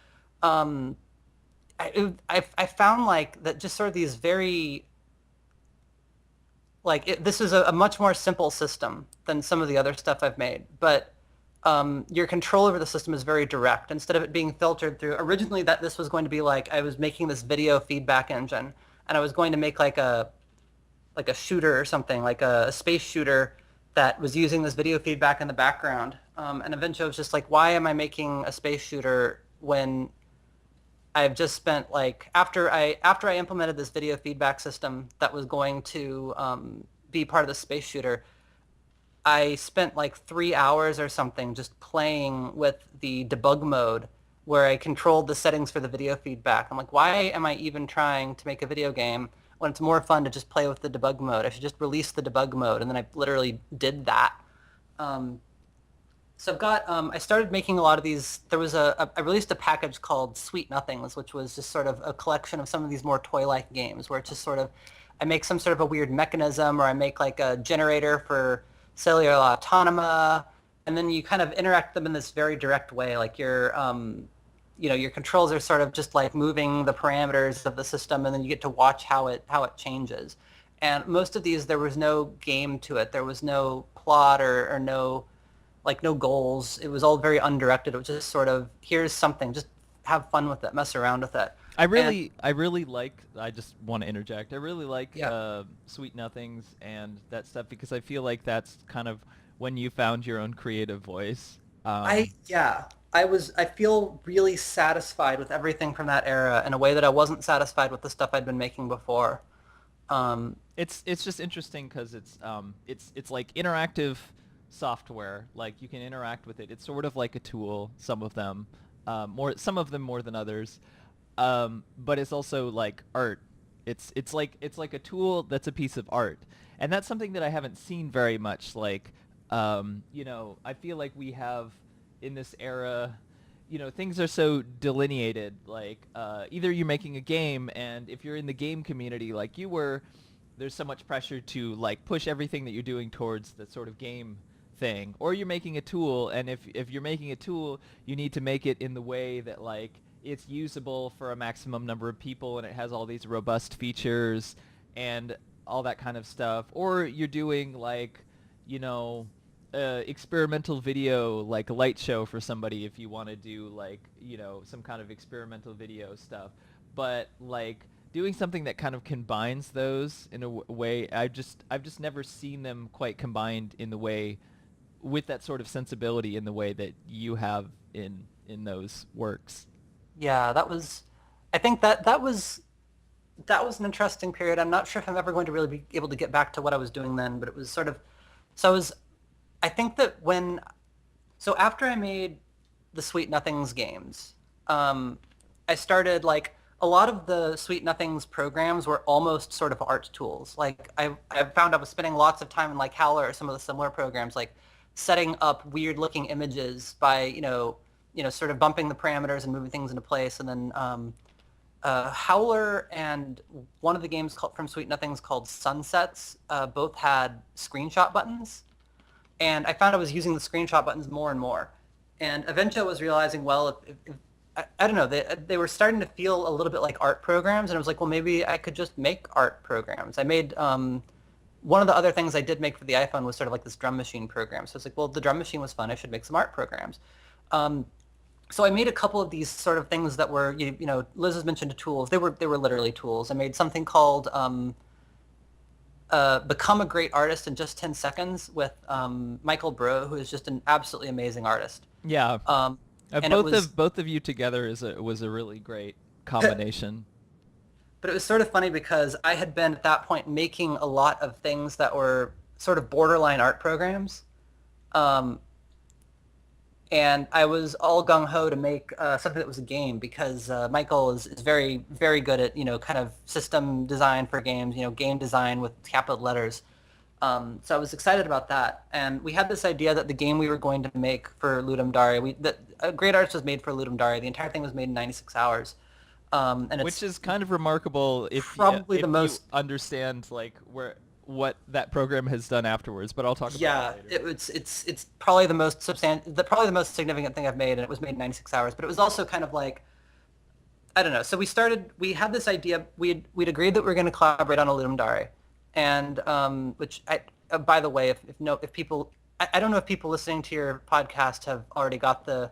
I found like that just sort of these very this is a much more simple system than some of the other stuff I've made, but your control over the system is very direct. Instead of it being filtered through, originally this was going to be like I was making this video feedback engine, and I was going to make like a shooter or something, like a space shooter that was using this video feedback in the background. And eventually I was just like, why am I making a space shooter when I've just spent like after I implemented this video feedback system that was going to be part of the space shooter, I spent like 3 hours or something just playing with the debug mode where I controlled the settings for the video feedback. I'm like, why am I even trying to make a video game when it's more fun to just play with the debug mode? I should just release the debug mode. And then I literally did that. So I've got, I started making a lot of these. There was I released a package called Sweet Nothings, which was just sort of a collection of some of these more toy-like games where it's just sort of, I make some sort of a weird mechanism, or I make like a generator for cellular autonoma, and then you kind of interact them in this very direct way. Like your controls are sort of just like moving the parameters of the system, and then you get to watch how it changes. And most of these, there was no game to it. There was no plot or no goals. It was all very undirected. It was just sort of, here's something, just have fun with it, mess around with it. I just want to interject. I really like Sweet Nothings and that stuff because I feel like that's kind of when you found your own creative voice. I feel really satisfied with everything from that era in a way that I wasn't satisfied with the stuff I'd been making before. It's just interesting because it's like interactive software. Like you can interact with it. It's sort of like a tool. Some of them more than others. But it's also like art. It's like a tool that's a piece of art, and that's something that I haven't seen very much. Like I feel like we have in this era, things are so delineated. Like either you're making a game, and if you're in the game community like you were, there's so much pressure to like push everything that you're doing towards the sort of game thing, or you're making a tool, and if you're making a tool, you need to make it in the way that like it's usable for a maximum number of people, and it has all these robust features and all that kind of stuff. Or you're doing like, you know, experimental video, like a light show for somebody if you want to do like, some kind of experimental video stuff. But like doing something that kind of combines those in a way, I've just never seen them quite combined in the way, with that sort of sensibility in the way that you have in those works. Yeah, I think that was an interesting period. I'm not sure if I'm ever going to really be able to get back to what I was doing then, but it was sort of, so I think that so after I made the Sweet Nothings games, I started like, a lot of the Sweet Nothings programs were almost sort of art tools. Like I found I was spending lots of time in like Howler or some of the similar programs, like setting up weird looking images by, sort of bumping the parameters and moving things into place. And then Howler and one of the games from Sweet Nothings called Sunsets both had screenshot buttons. And I found I was using the screenshot buttons more and more. And eventually I was realizing, well, if I don't know, they were starting to feel a little bit like art programs, and I was like, well, maybe I could just make art programs. I made, one of the other things I did make for the iPhone was sort of like this drum machine program. So it's like, well, the drum machine was fun, I should make some art programs. So I made a couple of these sort of things that were, Liz has mentioned tools. They were literally tools. I made something called Become a Great Artist in Just 10 Seconds with Michael Brough, who is just an absolutely amazing artist. Yeah. And both of you together was a really great combination. But it was sort of funny because I had been at that point making a lot of things that were sort of borderline art programs. And I was all gung-ho to make something that was a game because Michael is very, very good at, kind of system design for games, game design with capital letters. So I was excited about that. And we had this idea that the game we were going to make for Ludum Dare, Great Arts was made for Ludum Dare. The entire thing was made in 96 hours. And Which is kind of remarkable if probably if the most you understand like what that program has done afterwards. But I'll talk about it later. It's probably the most probably the most significant thing I've made, and it was made in 96 hours. But it was also kind of like, I don't know. So we had this idea. We'd agreed that we were going to collaborate on a Ludum Dare. And which by the way, if people, I don't know if people listening to your podcast have already got the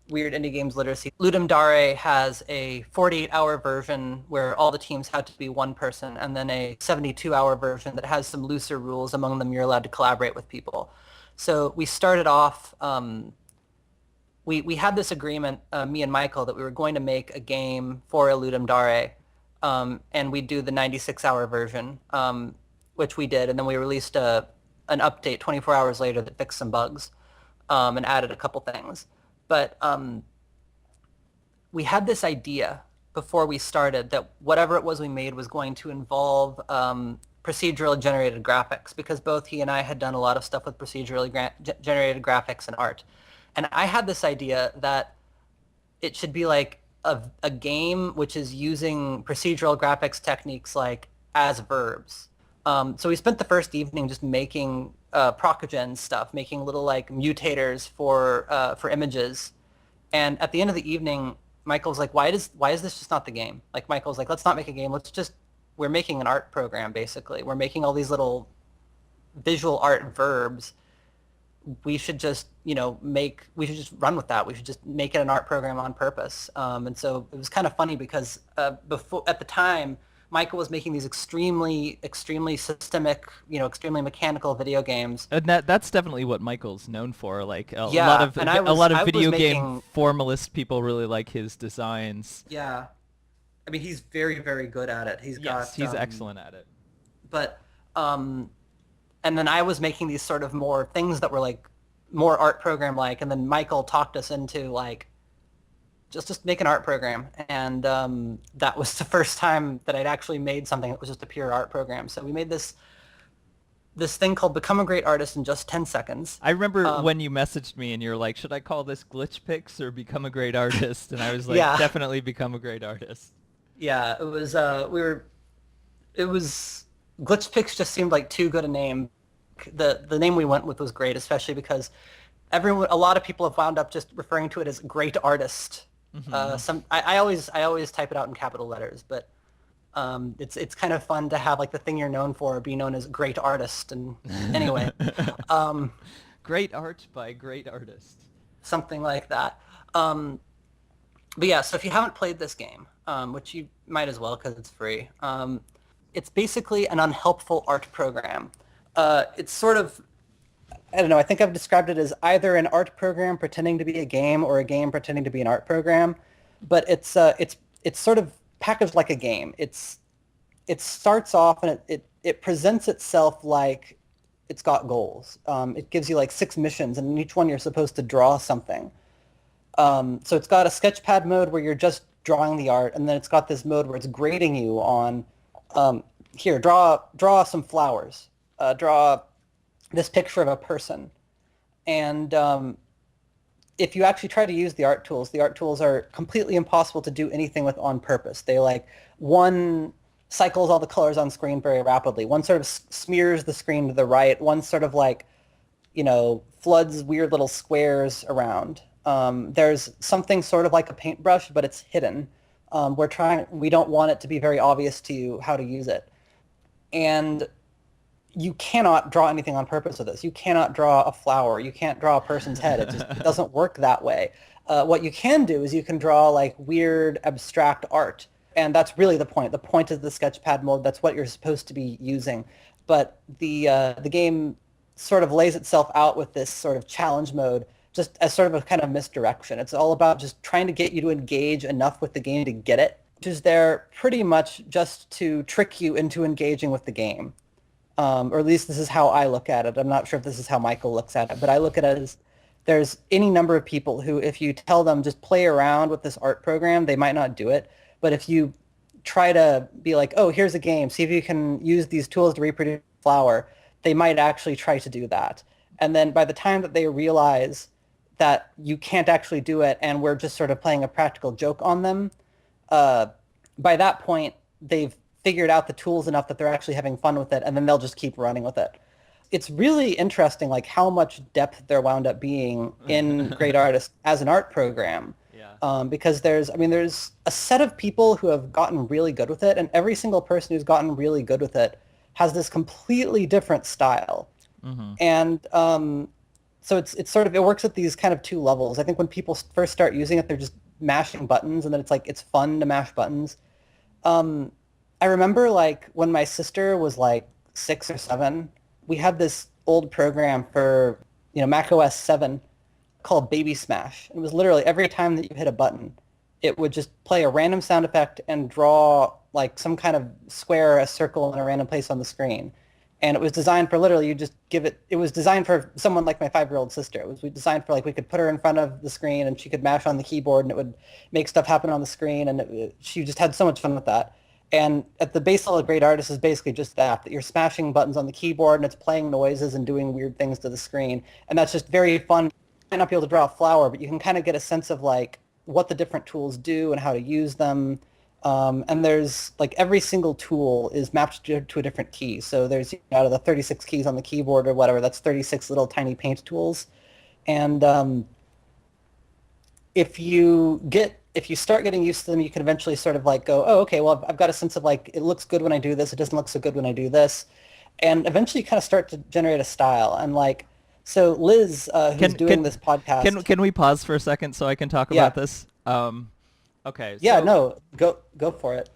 Weird Indie Games Literacy. Ludum Dare has a 48-hour version where all the teams had to be one person, and then a 72-hour version that has some looser rules. Among them, you're allowed to collaborate with people. So we started off. We had this agreement, me and Michael, that we were going to make a game for a Ludum Dare. And we'd do the 96-hour version, which we did, and then we released an update 24 hours later that fixed some bugs and added a couple things. But we had this idea before we started that whatever it was we made was going to involve procedurally generated graphics, because both he and I had done a lot of stuff with procedurally generated graphics and art. And I had this idea that it should be like a game which is using procedural graphics techniques like as verbs. So we spent the first evening just making Procogen stuff, making little like mutators for images. And at the end of the evening, Michael's like, why is this just not the game? Like Michael's like, let's not make a game. We're making an art program basically. We're making all these little visual art verbs. We should just, we should just run with that. We should just make it an art program on purpose. And so it was kind of funny because before, at the time, Michael was making these extremely, extremely systemic, extremely mechanical video games. And that's definitely what Michael's known for. Like a Yeah, lot of and a lot of I was video making- game formalist people really like his designs. Yeah. I mean, he's very, very good at it. Yes, he's excellent at it. But, and then I was making these sort of more things that were like more art program-like, and then Michael talked us into like, just make an art program. And that was the first time that I'd actually made something that was just a pure art program. So we made this this thing called Become a Great Artist in Just 10 Seconds. I remember when you messaged me and you're like, should I call this Glitch Picks or Become a Great Artist? And I was like, Yeah, definitely Become a Great Artist. yeah, it was, Glitch Picks just seemed like too good a name. The name we went with was great, especially because a lot of people have wound up just referring to it as Great Artist. I always type it out in capital letters, but it's kind of fun to have like the thing you're known for be known as Great Artist. And anyway, Great art by great artist. something like that. But yeah, so if you haven't played this game, which you might as well because it's free, it's basically an unhelpful art program. It's sort of, I don't know, I think I've described it as either an art program pretending to be a game or a game pretending to be an art program, but it's sort of packaged like a game. It starts off and it presents itself like it's got goals. It gives you like 6 missions, and in each one you're supposed to draw something. So it's got a sketchpad mode where you're just drawing the art, and then it's got this mode where it's grading you on, here, draw some flowers, draw this picture of a person. And if you actually try to use the art tools are completely impossible to do anything with on purpose. They like, one cycles all the colors on screen very rapidly. One sort of smears the screen to the right. One sort of like, floods weird little squares around. There's something sort of like a paintbrush, but it's hidden. We don't want it to be very obvious to you how to use it. And you cannot draw anything on purpose with this. You cannot draw a flower. You can't draw a person's head. It doesn't work that way. What you can do is you can draw like weird abstract art. And that's really the point. The point is the sketchpad mode. That's what you're supposed to be using. But the game sort of lays itself out with this sort of challenge mode just as sort of a kind of misdirection. It's all about just trying to get you to engage enough with the game to get it, which is there pretty much just to trick you into engaging with the game. Or at least this is how I look at it. I'm not sure if this is how Michael looks at it, but I look at it as there's any number of people who, if you tell them just play around with this art program, they might not do it. But if you try to be like, oh, here's a game, see if you can use these tools to reproduce a flower, they might actually try to do that. And then by the time that they realize that you can't actually do it and we're just sort of playing a practical joke on them, by that point, they've figured out the tools enough that they're actually having fun with it, and then they'll just keep running with it. It's really interesting, like how much depth there wound up being in Great Artist as an art program. Yeah. Because there's a set of people who have gotten really good with it, and every single person who's gotten really good with it has this completely different style. Mm-hmm. And so it's sort of, it works at these kind of 2 levels. I think when people first start using it, they're just mashing buttons, and then it's like it's fun to mash buttons. I remember like when my sister was like 6 or 7, we had this old program for, Mac OS 7 called Baby Smash. It was literally every time that you hit a button, it would just play a random sound effect and draw like some kind of square, a circle in a random place on the screen. And it was designed for literally, it was designed for someone like my 5-year-old sister. It was designed for like, we could put her in front of the screen and she could mash on the keyboard and it would make stuff happen on the screen. And she just had so much fun with that. And at the base level of Great Artist is basically just that you're smashing buttons on the keyboard and it's playing noises and doing weird things to the screen. And that's just very fun. You might not be able to draw a flower, but you can kind of get a sense of like what the different tools do and how to use them. And there's like every single tool is mapped to a different key. So there's out of the 36 keys on the keyboard or whatever, that's 36 little tiny paint tools. And if you start getting used to them, you can eventually sort of like go, oh, okay, well, I've got a sense of like, it looks good when I do this. It doesn't look so good when I do this. And eventually you kind of start to generate a style. And like, so Liz, who's doing this podcast. Can we pause for a second so I can talk about this? Okay. Yeah, so, no, go for it.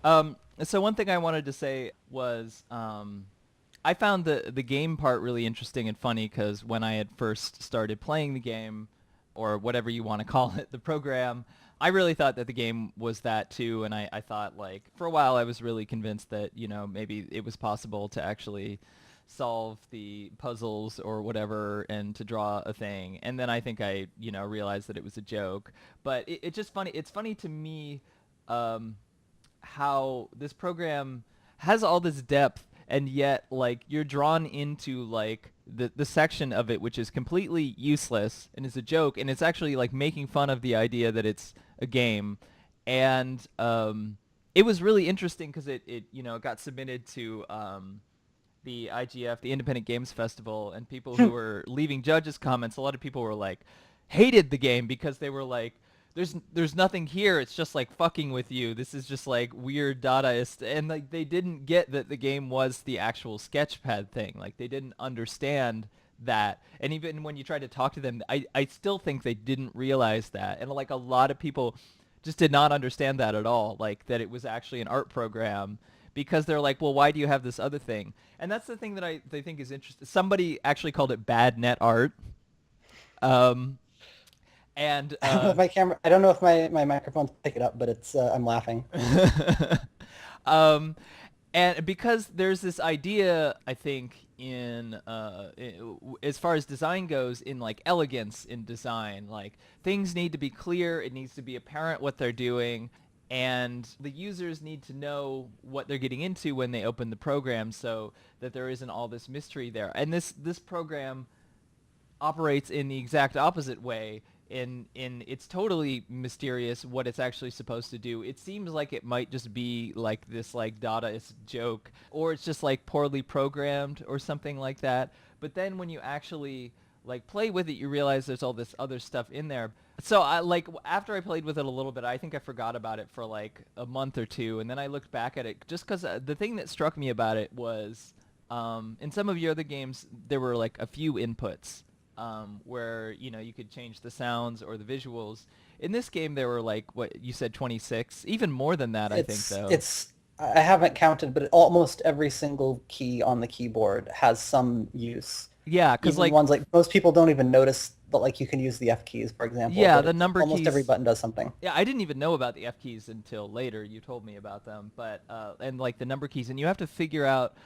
So one thing I wanted to say was I found the game part really interesting and funny because when I had first started playing the game, or whatever you want to call it, the program, I really thought that the game was that too, and I thought, like, for a while I was really convinced that, maybe it was possible to actually solve the puzzles or whatever and to draw a thing. And then I think I, realized that it was a joke. But it's just funny. It's funny to me how this program has all this depth and yet like you're drawn into like the section of it which is completely useless and is a joke, and it's actually like making fun of the idea that it's a game. And it was really interesting because it got submitted to the IGF, the Independent Games Festival, and people who were leaving judges comments, a lot of people were like hated the game because they were like, there's nothing here. It's just like fucking with you. This is just like weird Dadaist, and like they didn't get that the game was the actual sketchpad thing. Like they didn't understand that. And even when you tried to talk to them, I still think they didn't realize that. And like a lot of people just did not understand that at all, like that it was actually an art program, because they're like, well, why do you have this other thing? And that's the thing that they think is interesting. Somebody actually called it bad net art. Um, and I don't know if my camera. I don't know if my microphone's pick it up, but it's. I'm laughing. um, and because there's this idea, I think, as far as design goes, in like elegance in design, like things need to be clear. It needs to be apparent what they're doing, and the users need to know what they're getting into when they open the program, so that there isn't all this mystery there. And this program operates in the exact opposite way. In it's totally mysterious what it's actually supposed to do. It seems like it might just be like this like Dadaist joke, or it's just like poorly programmed or something like that. But then when you actually like play with it, you realize there's all this other stuff in there. So I like after I played with it a little bit, I think I forgot about it for like a month or two, and then I looked back at it just because the thing that struck me about it was in some of your other games there were like a few inputs where you could change the sounds or the visuals. In this game, there were like what you said, 26, even more than that, I think, though. It's. I haven't counted, but almost every single key on the keyboard has some use. Yeah, because Even like ones like most people don't even notice that like you can use the F keys, for example. yeah, But the number almost every keys. button does something. Yeah, I didn't even know about the F keys until later. You told me about them, but and like the number keys, and you have to figure out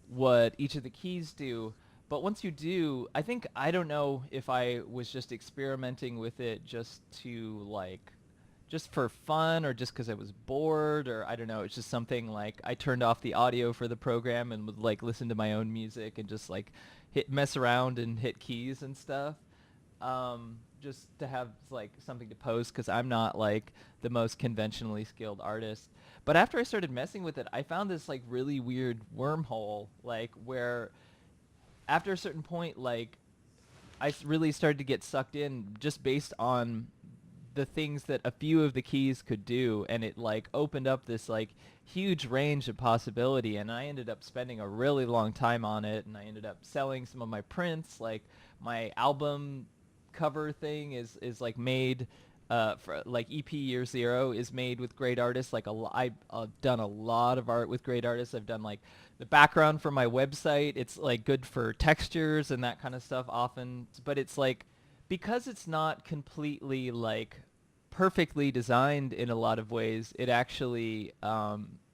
what each of the keys do. But once you do, I don't know if I was just experimenting with it just to like just for fun or just because I was bored, or I don't know. It's just something like I turned off the audio for the program and would like listen to my own music and just like mess around and hit keys and stuff, just to have like something to post because I'm not like the most conventionally skilled artist. But after I started messing with it, I found this like really weird wormhole, like where after a certain point, like really started to get sucked in just based on the things that a few of the keys could do, and it like opened up this like huge range of possibility, and I ended up spending a really long time on it, and I ended up selling some of my prints. Like my album cover thing is like made for like EP Year Zero is made with great artists. Like I've done a lot of art with great artists. I've done like the background for my website. It's like good for textures and that kind of stuff often, but it's like because it's not completely like perfectly designed in a lot of ways, it actually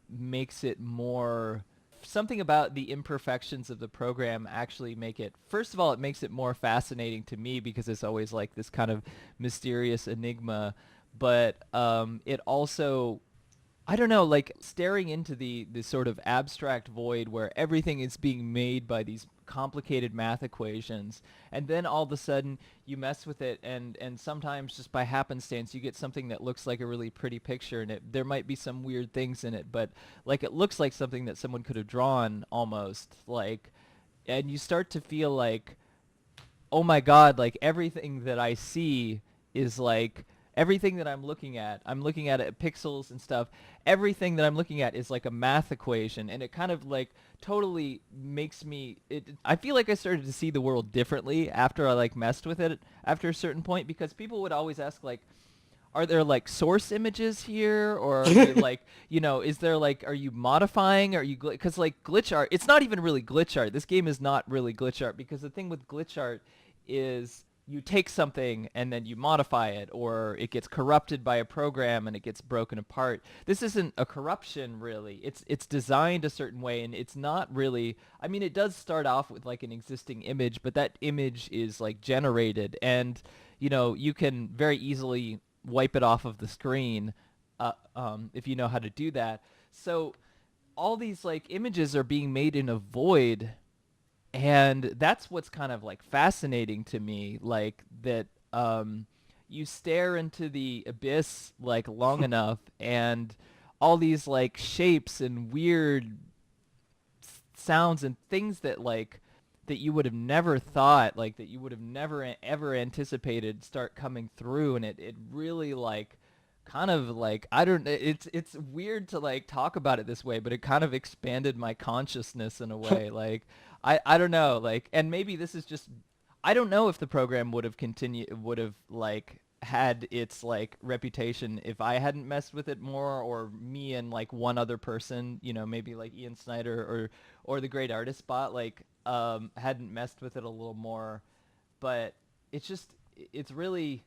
makes it more something about the imperfections of the program actually make it, first of all, it makes it more fascinating to me because it's always like this kind of mysterious enigma, but it also, I don't know, like staring into the sort of abstract void where everything is being made by these complicated math equations, and then all of a sudden you mess with it, and sometimes just by happenstance you get something that looks like a really pretty picture, and there might be some weird things in it, but like it looks like something that someone could have drawn almost, like, and you start to feel like, oh my god, like everything that I see is like everything that I'm looking at it, pixels and stuff. Everything that I'm looking at is like a math equation, and it kind of like totally makes me. I feel like I started to see the world differently after I like messed with it after a certain point, because people would always ask like, are there like source images here, or are you like, is there like, are you modifying, are you because like glitch art, it's not even really glitch art. This game is not really glitch art, because the thing with glitch art is you take something and then you modify it, or it gets corrupted by a program and it gets broken apart. This isn't a corruption really. It's designed a certain way, and it's not really, I mean, it does start off with like an existing image, but that image is like generated, and you can very easily wipe it off of the screen if you know how to do that. So all these like images are being made in a void, and that's what's kind of like fascinating to me, like that you stare into the abyss like long enough, and all these like shapes and weird sounds and things that like that you would have never thought, like that you would have never ever anticipated start coming through, and it really like kind of like I don't it's weird to like talk about it this way, but it kind of expanded my consciousness in a way. Like I don't know, like, and maybe this is just, I don't know if the program would have like had its like reputation if I hadn't messed with it more, or me and like one other person, maybe like Ian Snyder or the great artist spot, like hadn't messed with it a little more. But it's just, it's really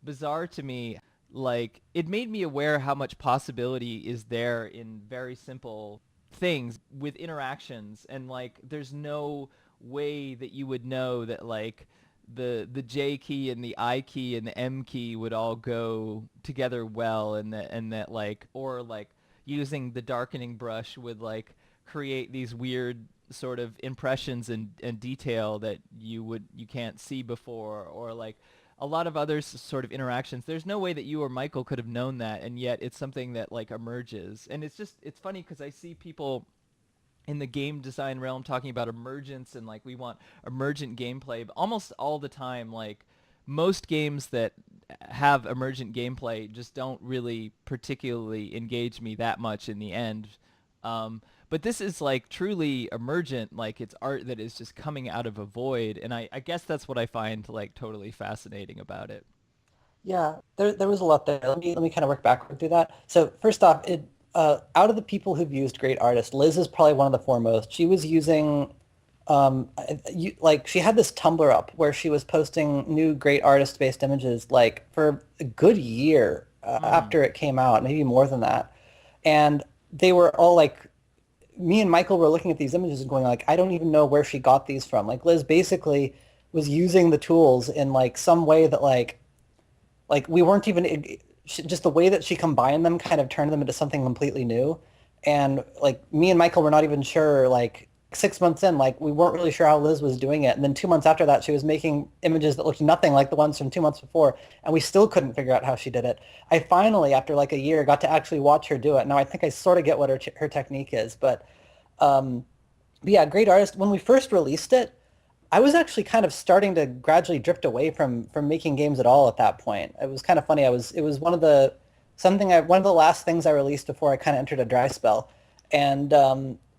bizarre to me. Like, it made me aware how much possibility is there in very simple things with interactions, and like there's no way that you would know that like the J key and the I key and the M key would all go together well, and that like, or like using the darkening brush would like create these weird sort of impressions and detail that you can't see before, or like a lot of other sort of interactions. There's no way that you or Michael could have known that, and yet it's something that like emerges. And it's funny because I see people in the game design realm talking about emergence, and like we want emergent gameplay, but almost all the time, like most games that have emergent gameplay just don't really particularly engage me that much in the end. But this is like truly emergent, like it's art that is just coming out of a void, and I guess that's what I find like totally fascinating about it. Yeah, there was a lot there. Let me kind of work backward through that. So first off, out of the people who've used Great Artist, Liz is probably one of the foremost. She was using like she had this Tumblr up where she was posting new Great Artist based images like for a good year Mm. after it came out, maybe more than that. And they were all like, me and Michael were looking at these images and going like, I don't even know where she got these from. Like Liz basically was using the tools in like some way that like we weren't even, just the way that she combined them kind of turned them into something completely new. And like me and Michael were not even sure, like 6 months in, like we weren't really sure how Liz was doing it. And then 2 months after that, she was making images that looked nothing like the ones from 2 months before. And we still couldn't figure out how she did it. I finally, after like a year, got to actually watch her do it. Now I think I sort of get what her technique is, but yeah, Great Artist, when we first released it, I was actually kind of starting to gradually drift away from making games at all at that point. It was kind of funny. It was one of the last things I released before I kind of entered a dry spell. And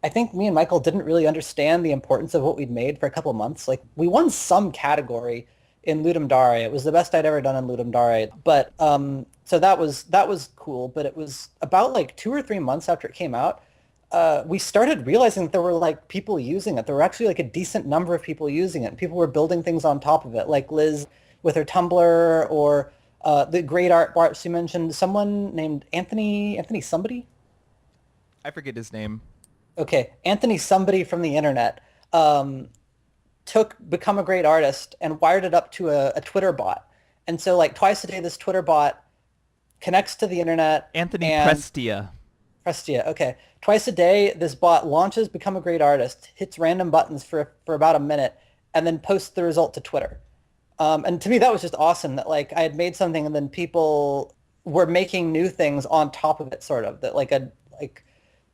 I think me and Michael didn't really understand the importance of what we'd made for a couple of months. Like we won some category in Ludum Dare. It was the best I'd ever done in Ludum Dare. But so that was cool. But it was about like 2 or 3 months after it came out, we started realizing that there were like people using it. There were actually like a decent number of people using it. People were building things on top of it, like Liz with her Tumblr, or the great art she mentioned. Someone named Anthony somebody. I forget his name. Okay, Anthony somebody from the internet um, took Become a Great Artist and wired it up to a Twitter bot. And so like twice a day, this Twitter bot connects to the internet Anthony and Prestia. Prestia, okay. Twice a day, this bot launches Become a Great Artist, hits random buttons for about a minute, and then posts the result to Twitter. And to me, that was just awesome. That like I had made something, and then people were making new things on top of it, sort of. That like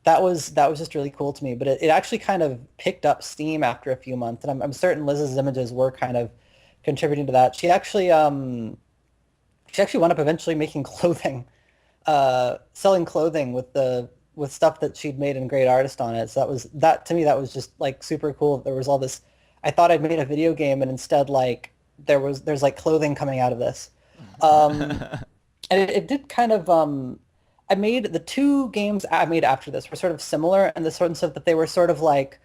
that was just really cool to me. But it actually kind of picked up steam after a few months, and I'm certain Liz's images were kind of contributing to that. She actually wound up eventually making clothing, selling clothing with stuff that she'd made in Great Artist on it. So that to me that was just like super cool. There was all this. I thought I'd made a video game, and instead like there's like clothing coming out of this. Um, and it did kind of. I made the two games I made after this were sort of similar in the sense of that they were sort of like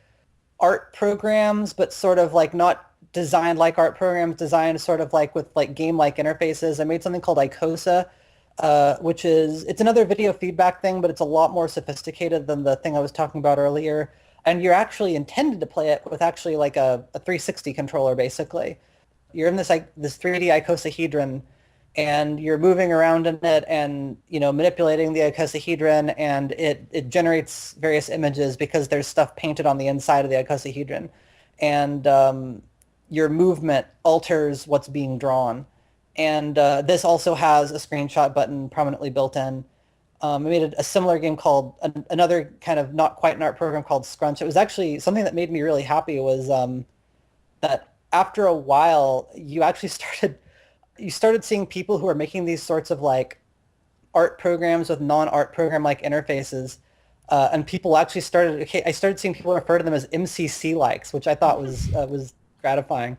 art programs, but sort of like not designed like art programs, designed sort of like with like game-like interfaces. I made something called Icosa, which is, it's another video feedback thing, but it's a lot more sophisticated than the thing I was talking about earlier. And you're actually intended to play it with actually like a 360 controller, basically. You're in this like this 3D icosahedron and you're moving around in it and manipulating the icosahedron, and it generates various images because there's stuff painted on the inside of the icosahedron, and your movement alters what's being drawn. And this also has a screenshot button prominently built in. I made a similar game called another kind of not quite an art program called Scrunch. It was actually something that made me really happy was that after a while you actually started seeing people who are making these sorts of like art programs with non-art program like interfaces. And people actually I started seeing people refer to them as MCC likes, which I thought was gratifying.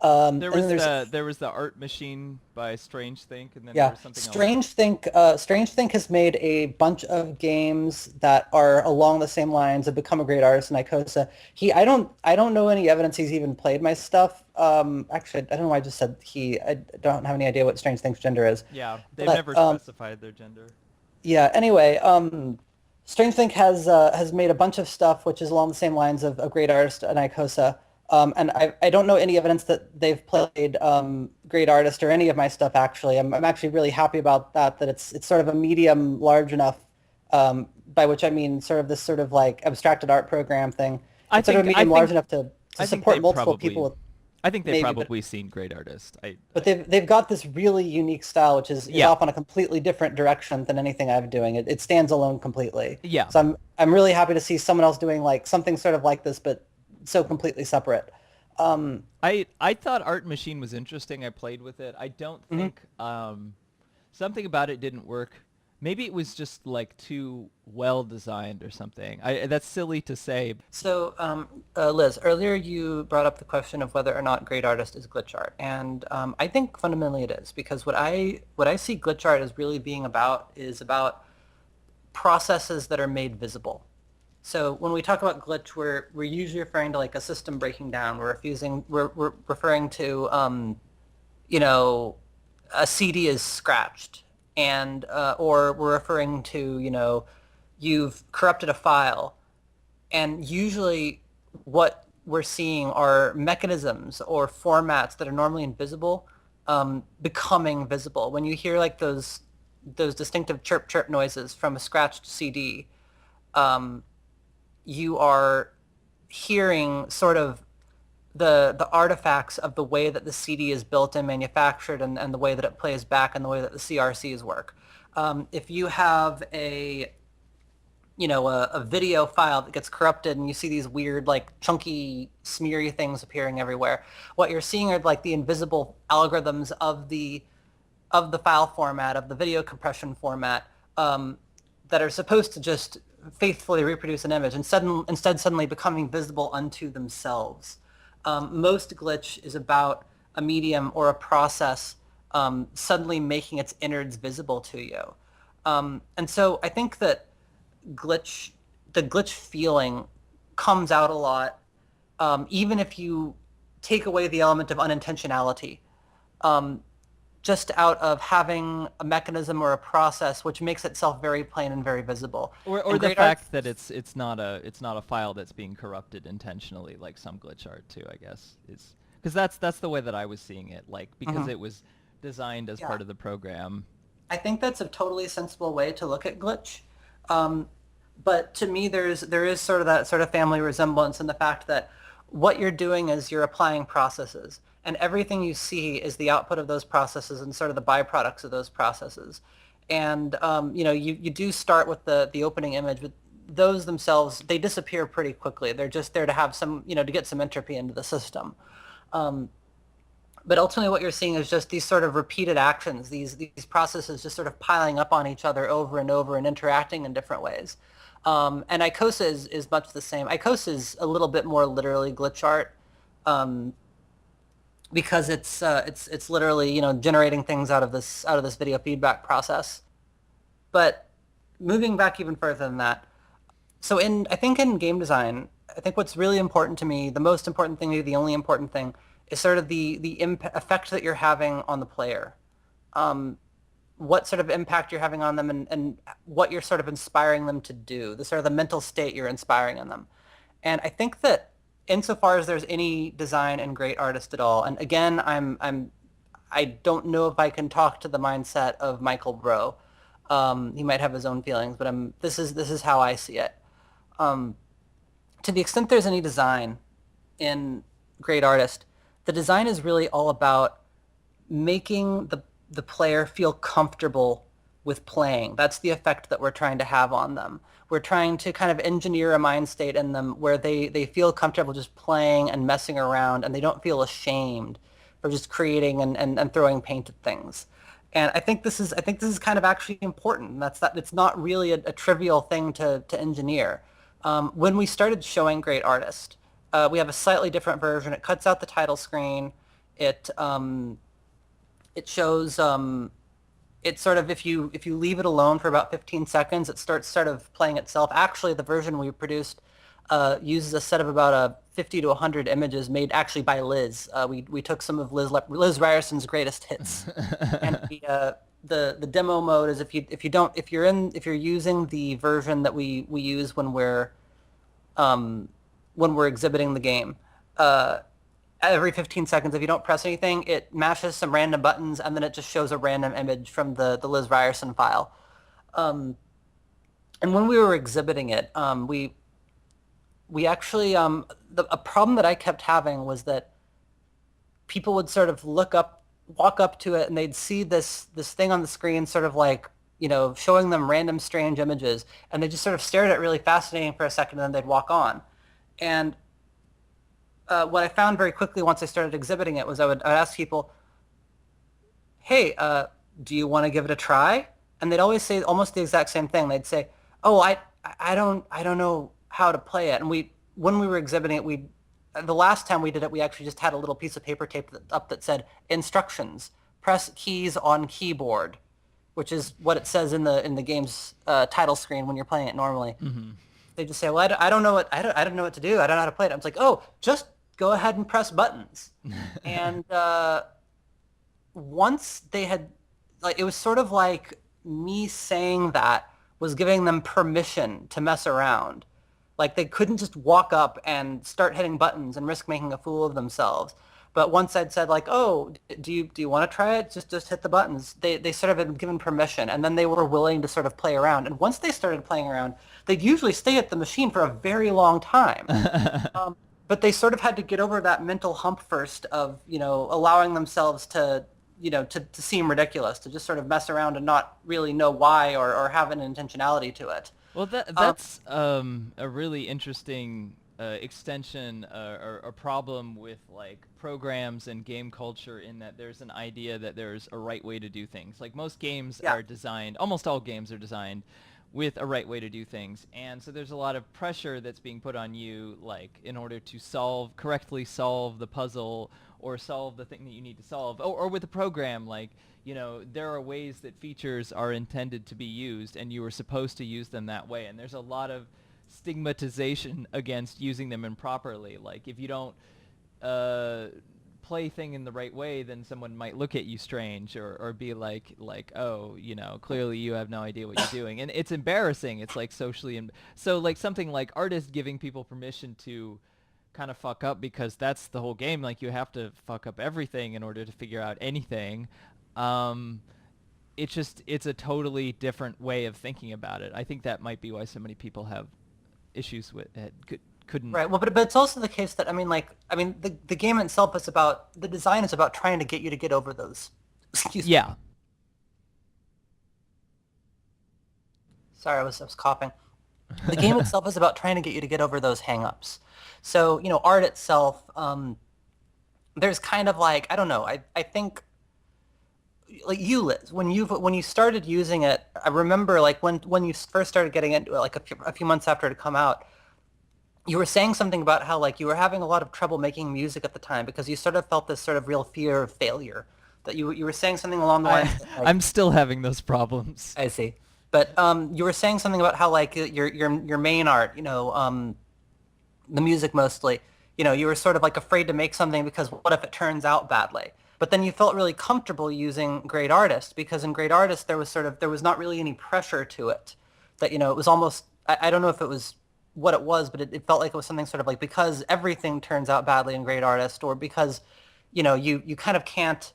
There And then was there's the art machine by Strange Think, and then there Yeah, was something else. Strange Think has made a bunch of games that are along the same lines of Become a Great Artist and Icosa. I don't know any evidence he's even played my stuff. Actually, I don't know why I just said he. I don't have any idea what Strange Think's gender is. Yeah, they've But never specified their gender. yeah, anyway, Strange Think has made a bunch of stuff which is along the same lines of a Great Artist and Icosa. And I don't know any evidence that they've played Great Artist or any of my stuff actually. I'm actually really happy about that. That it's sort of a medium large enough, by which I mean sort of this sort of like abstracted art program thing. I It's sort of a think I medium large think enough to I think support they multiple people probably with I think they've maybe, but probably seen Great Artist. but they've got this really unique style, which is Yeah, off on a completely different direction than anything I'm doing. It stands alone completely. yeah. So I'm really happy to see someone else doing like something sort of like this, but so completely separate. I thought Art Machine was interesting. I played with it. I don't Mhm. think something about it didn't work. Maybe it was just like too well designed or something. That's silly to say. So, Liz, earlier you brought up the question of whether or not great artist is glitch art, and I think fundamentally it is because what I see glitch art as really being about is about processes that are made visible. So when we talk about glitch, we're usually referring to like a system breaking down. We're referring to you know a CD is scratched, and or we're referring to you've corrupted a file, and usually what we're seeing are mechanisms or formats that are normally invisible becoming visible. When you hear like those distinctive chirp chirp noises from a scratched CD, um, you are hearing sort of the artifacts of the way that the CD is built and manufactured, and the way that it plays back, and the way that the CRCs work. If you have a video file that gets corrupted and you see these weird like chunky smeary things appearing everywhere, what you're seeing are like the invisible algorithms of the file format, of the video compression format, that are supposed to just faithfully reproduce an image, and instead suddenly becoming visible unto themselves. Most glitch is about a medium or a process suddenly making its innards visible to you. And so I think that glitch, the glitch feeling comes out a lot, even if you take away the element of unintentionality, just out of having a mechanism or a process which makes itself very plain and very visible. Or And the great art, fact that it's not a file that's being corrupted intentionally, like some glitch art too. I guess is because that's the way that I was seeing it. Like because Mhm. it was designed as Yeah, part of the program. I think that's a totally sensible way to look at glitch. Um, but to me, there is sort of that sort of family resemblance in the fact that what you're doing is you're applying processes, and everything you see is the output of those processes and sort of the byproducts of those processes. And you do start with the opening image, but those themselves, they disappear pretty quickly. They're just there to have some, to get some entropy into the system. Um, but ultimately what you're seeing is just these sort of repeated actions, these processes just sort of piling up on each other over and over and interacting in different ways. And Icosa is much the same. Icosa is a little bit more literally glitch art, um, because it's literally generating things out of this video feedback process. But moving back even further than that, so I think in game design, I think what's really important to me, the most important thing, maybe the only important thing, is sort of the effect that you're having on the player. Um, what sort of impact you're having on them, and what you're sort of inspiring them to do, the sort of the mental state you're inspiring in them. And I think that insofar as there's any design and great artist at all, and again, I don't know if I can talk to the mindset of Michael Brough. He might have his own feelings, but this is how I see it. Um, to the extent there's any design in Great Artist, the design is really all about making the player feel comfortable with playing. That's the effect that we're trying to have on them. We're trying to kind of engineer a mind state in them where they feel comfortable just playing and messing around, and they don't feel ashamed for just creating and throwing paint at things. And I think this is kind of actually important. That's that it's not really a trivial thing to engineer. When we started showing Great Artist, we have a slightly different version. It cuts out the title screen. It shows it's sort of if you leave it alone for about 15 seconds, it starts sort of playing itself. Actually, the version we produced uses a set of about 50 to 100 images made actually by Liz. We took some of Liz Ryerson's greatest hits, and the demo mode is if you're using the version that we use when we're exhibiting the game. Every 15 seconds, if you don't press anything, it mashes some random buttons, and then it just shows a random image from the Liz Ryerson file. And when we were exhibiting it, we actually a problem that I kept having was that people would sort of walk up to it, and they'd see this thing on the screen, sort of like showing them random strange images, and they just sort of stared at it really fascinating for a second, and then they'd walk on. And what I found very quickly once I started exhibiting it was I would ask people, hey, do you want to give it a try? And they'd always say almost the exact same thing. They'd say, oh, I don't know how to play it. And when we were exhibiting it, the last time we did it, we actually just had a little piece of paper taped up that said instructions, press keys on keyboard, which is what it says in the game's title screen when you're playing it normally. Mm-hmm. They just say, well, I don't know what to do. I don't know how to play it. I was like, oh, just go ahead and press buttons. And once they had, like, it was sort of like me saying that was giving them permission to mess around. Like, they couldn't just walk up and start hitting buttons and risk making a fool of themselves. But once I'd said, like, oh, do you want to try it? Just hit the buttons. They sort of had given permission, and then they were willing to sort of play around. And once they started playing around, they'd usually stay at the machine for a very long time. But they sort of had to get over that mental hump first of, allowing themselves to seem ridiculous, to just sort of mess around and not really know why or have an intentionality to it. Well, that's a really interesting extension or a problem with like programs and game culture, in that there's an idea that there's a right way to do things. Like most games are designed, almost all games are designed with a right way to do things, and so there's a lot of pressure that's being put on you, like in order to correctly solve the puzzle or solve the thing that you need to solve, or with a program, like there are ways that features are intended to be used, and you are supposed to use them that way, and there's a lot of stigmatization against using them improperly. Like if you don't play thing in the right way, then someone might look at you strange or be like, oh, clearly you have no idea what you're doing. And it's embarrassing. It's like socially. So like something like artists giving people permission to kind of fuck up, because that's the whole game. Like you have to fuck up everything in order to figure out anything. It's a totally different way of thinking about it. I think that might be why so many people have issues with it. Couldn't. Right. Well, but it's also the case that the game itself is about, the design is about trying to get you to get over those. Excuse me. Yeah. Sorry, I was coughing. The game itself is about trying to get you to get over those hang-ups. So art itself, there's kind of like, I don't know. I think like you, Liz, when you started using it, I remember like when you first started getting into it, like a few months after it had come out. You were saying something about how like you were having a lot of trouble making music at the time because you sort of felt this sort of real fear of failure. That you were saying something along the lines. I'm still having those problems. I see, but you were saying something about how like your main art, the music mostly, you were sort of like afraid to make something because what if it turns out badly? But then you felt really comfortable using Great Artist because in Great Artist there was not really any pressure to it. That it was almost, I don't know if it was what it was, but it felt like it was something sort of like because everything turns out badly in Great Artist, or because you kind of can't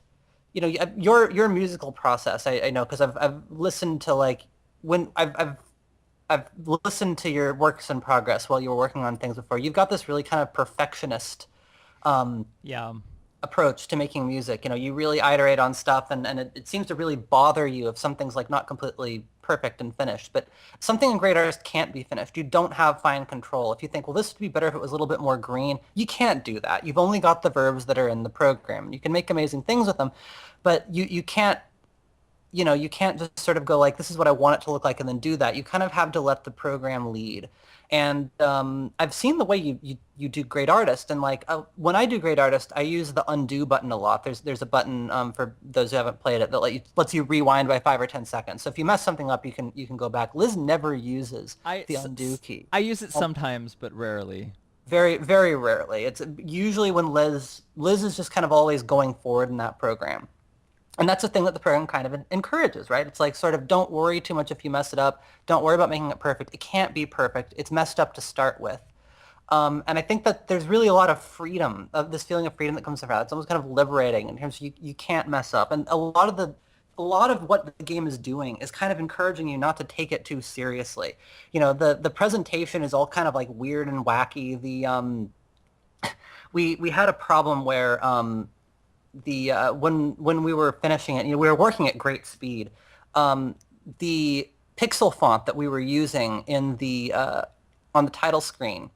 your musical process. I know because I've listened to like when I've listened to your works in progress while you were working on things before. You've got this really kind of perfectionist um, Yeah. approach to making music. You really iterate on stuff, and it seems to really bother you if something's like not completely perfect and finished. But something in great artist can't be finished. You don't have fine control. If you think, well, this would be better if it was a little bit more green, you can't do that. You've only got the verbs that are in the program. You can make amazing things with them, but you can't you can't just sort of go like, this is what I want it to look like and then do that. You kind of have to let the program lead. And I've seen the way you do Great Artist, and like when I do Great Artist, I use the undo button a lot. There's a button for those who haven't played it that lets you rewind by 5 or 10 seconds. So if you mess something up, you can go back. Liz never uses the undo key. I use it sometimes, but rarely. Very, very rarely. It's usually when Liz is just kind of always going forward in that program. And that's the thing that the program kind of encourages, right? It's like sort of don't worry too much if you mess it up. Don't worry about making it perfect. It can't be perfect. It's messed up to start with. And I think that there's really a lot of freedom, of this feeling of freedom that comes from that. It's almost kind of liberating in terms of you can't mess up. And a lot of what the game is doing is kind of encouraging you not to take it too seriously. The presentation is all kind of like weird and wacky. We had a problem where when we were finishing it, we were working at great speed. The pixel font that we were using in the on the title screen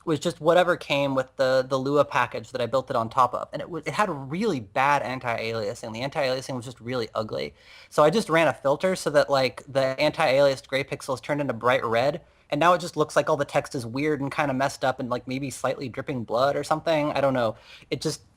was just whatever came with the Lua package that I built it on top of, and it had a really bad anti-aliasing. The anti-aliasing was just really ugly, so I just ran a filter so that like the anti-aliased gray pixels turned into bright red, and now it just looks like all the text is weird and kind of messed up and like maybe slightly dripping blood or something. I don't know.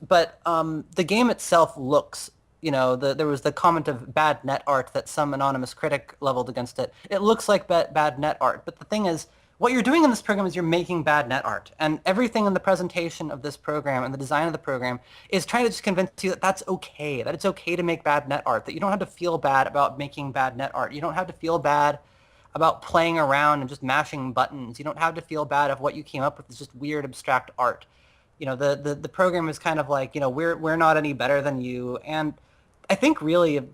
But the game itself looks, there was the comment of bad net art that some anonymous critic leveled against it. It looks like bad net art, but the thing is, what you're doing in this program is you're making bad net art. And everything in the presentation of this program and the design of the program is trying to just convince you that that's okay, that it's okay to make bad net art, that you don't have to feel bad about making bad net art. You don't have to feel bad about playing around and just mashing buttons. You don't have to feel bad if what you came up with is just weird abstract art. The program is kind of like, we're not any better than you. And I think really if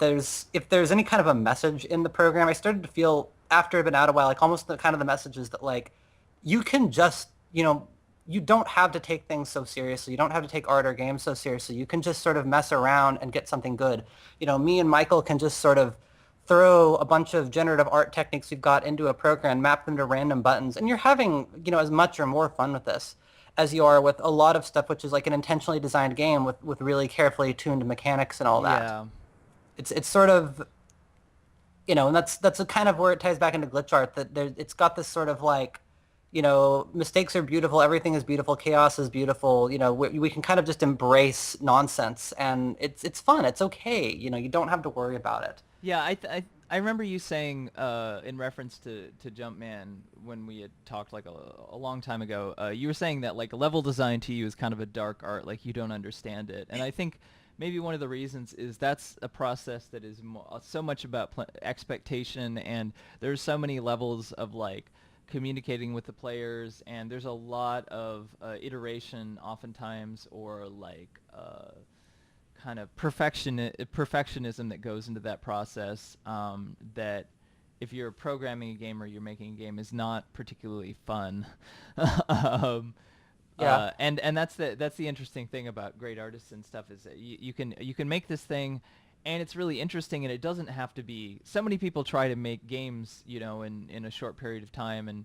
there's any kind of a message in the program, I started to feel after I've been out a while, like almost the kind of the message is that like you can just, you don't have to take things so seriously. You don't have to take art or games so seriously. You can just sort of mess around and get something good. Me and Michael can just sort of throw a bunch of generative art techniques we've got into a program, map them to random buttons, and you're having, as much or more fun with this as you are with a lot of stuff, which is like an intentionally designed game with really carefully tuned mechanics and all that. Yeah. It's sort of, and that's a kind of where it ties back into glitch art, that it's got this sort of like, mistakes are beautiful, everything is beautiful, chaos is beautiful. We can kind of just embrace nonsense, and it's fun. It's okay. You don't have to worry about it. Yeah, I remember you saying in reference to Jumpman when we had talked like a long time ago. You were saying that like level design to you is kind of a dark art, like you don't understand it. And I think maybe one of the reasons is that's a process that is so much about expectation, and there's so many levels of like communicating with the players, and there's a lot of iteration oftentimes, or like kind of perfectionism that goes into that process, that if you're programming a game or you're making a game is not particularly fun. Yeah. And that's the interesting thing about great artists and stuff, is that you can make this thing, and it's really interesting, and it doesn't have to be. So many people try to make games, in a short period of time, and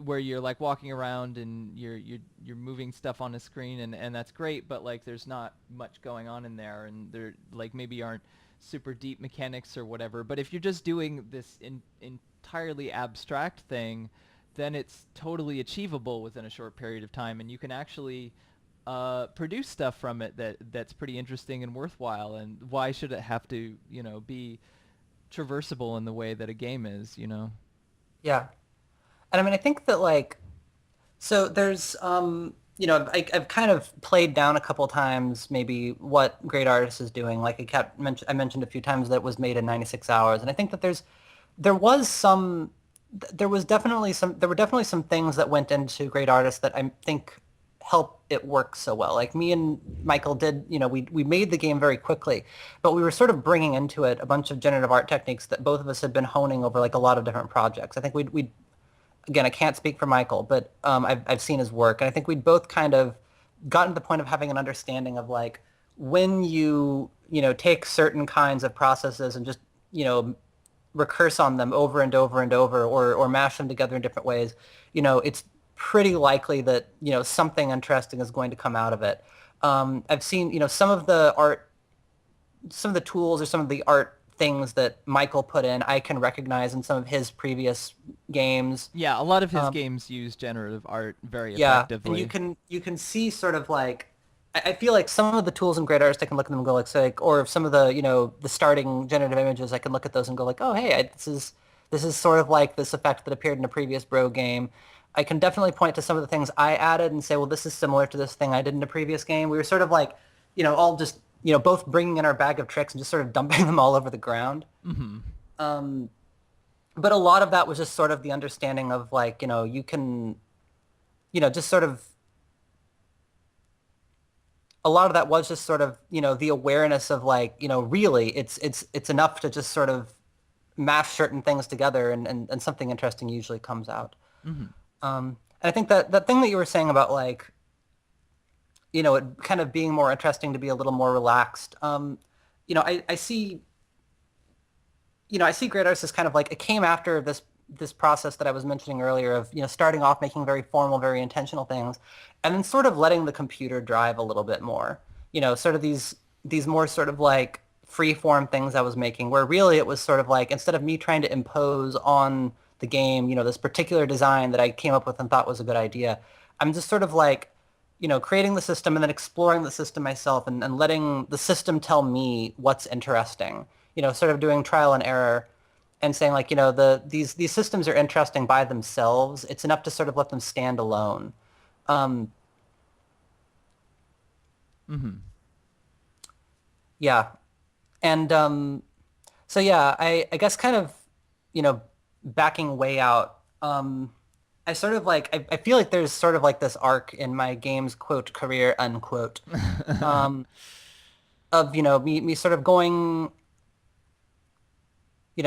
where you're like walking around and you're moving stuff on a screen, and that's great, but like there's not much going on in there, and there like maybe aren't super deep mechanics or whatever. But if you're just doing this entirely abstract thing, then it's totally achievable within a short period of time, and you can actually produce stuff from it that's pretty interesting and worthwhile. And why should it have to be traversable in the way that a game is? Yeah. And I mean, I think that like, so there's, I've kind of played down a couple times maybe what Great Artist is doing. Like I mentioned a few times that it was made in 96 hours. And I think that there were definitely some things that went into Great Artist that I think help it work so well. Like me and Michael did, we made the game very quickly, but we were sort of bringing into it a bunch of generative art techniques that both of us had been honing over like a lot of different projects. I think we again, I can't speak for Michael, but I've seen his work, and I think we'd both kind of gotten to the point of having an understanding of like when you take certain kinds of processes and just recurse on them over and over and over, or mash them together in different ways, it's pretty likely that something interesting is going to come out of it. I've seen some of the art, some of the tools, or some of the art things that Michael put in, I can recognize in some of his previous games. Yeah, a lot of his games use generative art very Yeah, and effectively. you can see sort of like I feel like some of the tools in Great Artist I can look at them and go like say, or some of the the starting generative images I can look at those and go like, oh hey, this is sort of like this effect that appeared in a previous Bro game. I can definitely point to some of the things I added and say, well, this is similar to this thing I did in a previous game. We were sort of like, all just both bringing in our bag of tricks and just sort of dumping them all over the ground. Um, but a lot of that was just sort of the understanding of like, you can, just sort of a lot of that was just sort of the awareness of like really it's enough to just sort of mash certain things together, and something interesting usually comes out. And I think that thing that you were saying about like it kind of being more interesting to be a little more relaxed. I see I see great artists as kind of like it came after this process that I was mentioning earlier of starting off making very formal, very intentional things, and then sort of letting the computer drive a little bit more. Sort of these more sort of like free form things I was making, where really it was sort of like instead of me trying to impose on the game, this particular design that I came up with and thought was a good idea, I'm just sort of like creating the system and then exploring the system myself, and letting the system tell me what's interesting. Sort of doing trial and error and saying like, these systems are interesting by themselves. It's enough to sort of let them stand alone. Um, yeah. And so yeah, I guess kind of, backing way out, I sort of like, I feel like there's sort of like this arc in my game's quote career unquote, um, of, me sort of going,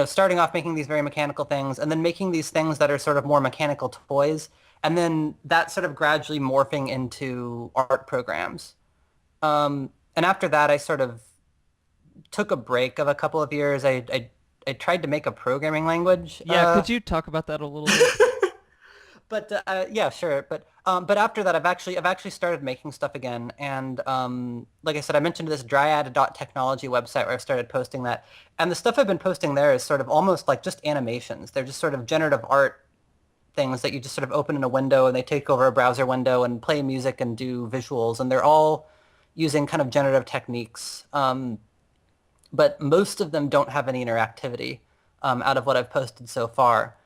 starting off making these very mechanical things and then making these things that are sort of more mechanical toys. And then that sort of gradually morphing into art programs. And after that, I sort of took a break of a couple of years. I tried to make a programming language. Yeah, could you talk about that a little bit? But yeah, sure. But after that, I've actually started making stuff again, and like I said, I mentioned this dryad.technology website where I've started posting that, and the stuff I've been posting there is sort of almost like just animations. They're just sort of generative art things that you just sort of open in a window and they take over a browser window and play music and do visuals, and they're all using kind of generative techniques. But most of them don't have any interactivity out of what I've posted so far.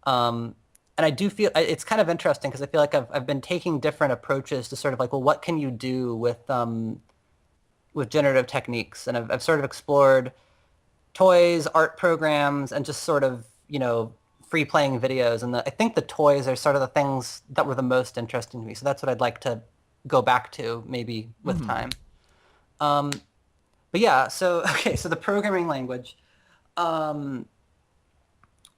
And I do feel it's kind of interesting because I feel like I've been taking different approaches to sort of like, well, what can you do with generative techniques? And I've sort of explored toys, art programs, and just sort of, free playing videos. And I think the toys are sort of the things that were the most interesting to me. So that's what I'd like to go back to maybe with time. Um, but yeah, so, okay, so the programming language. Um,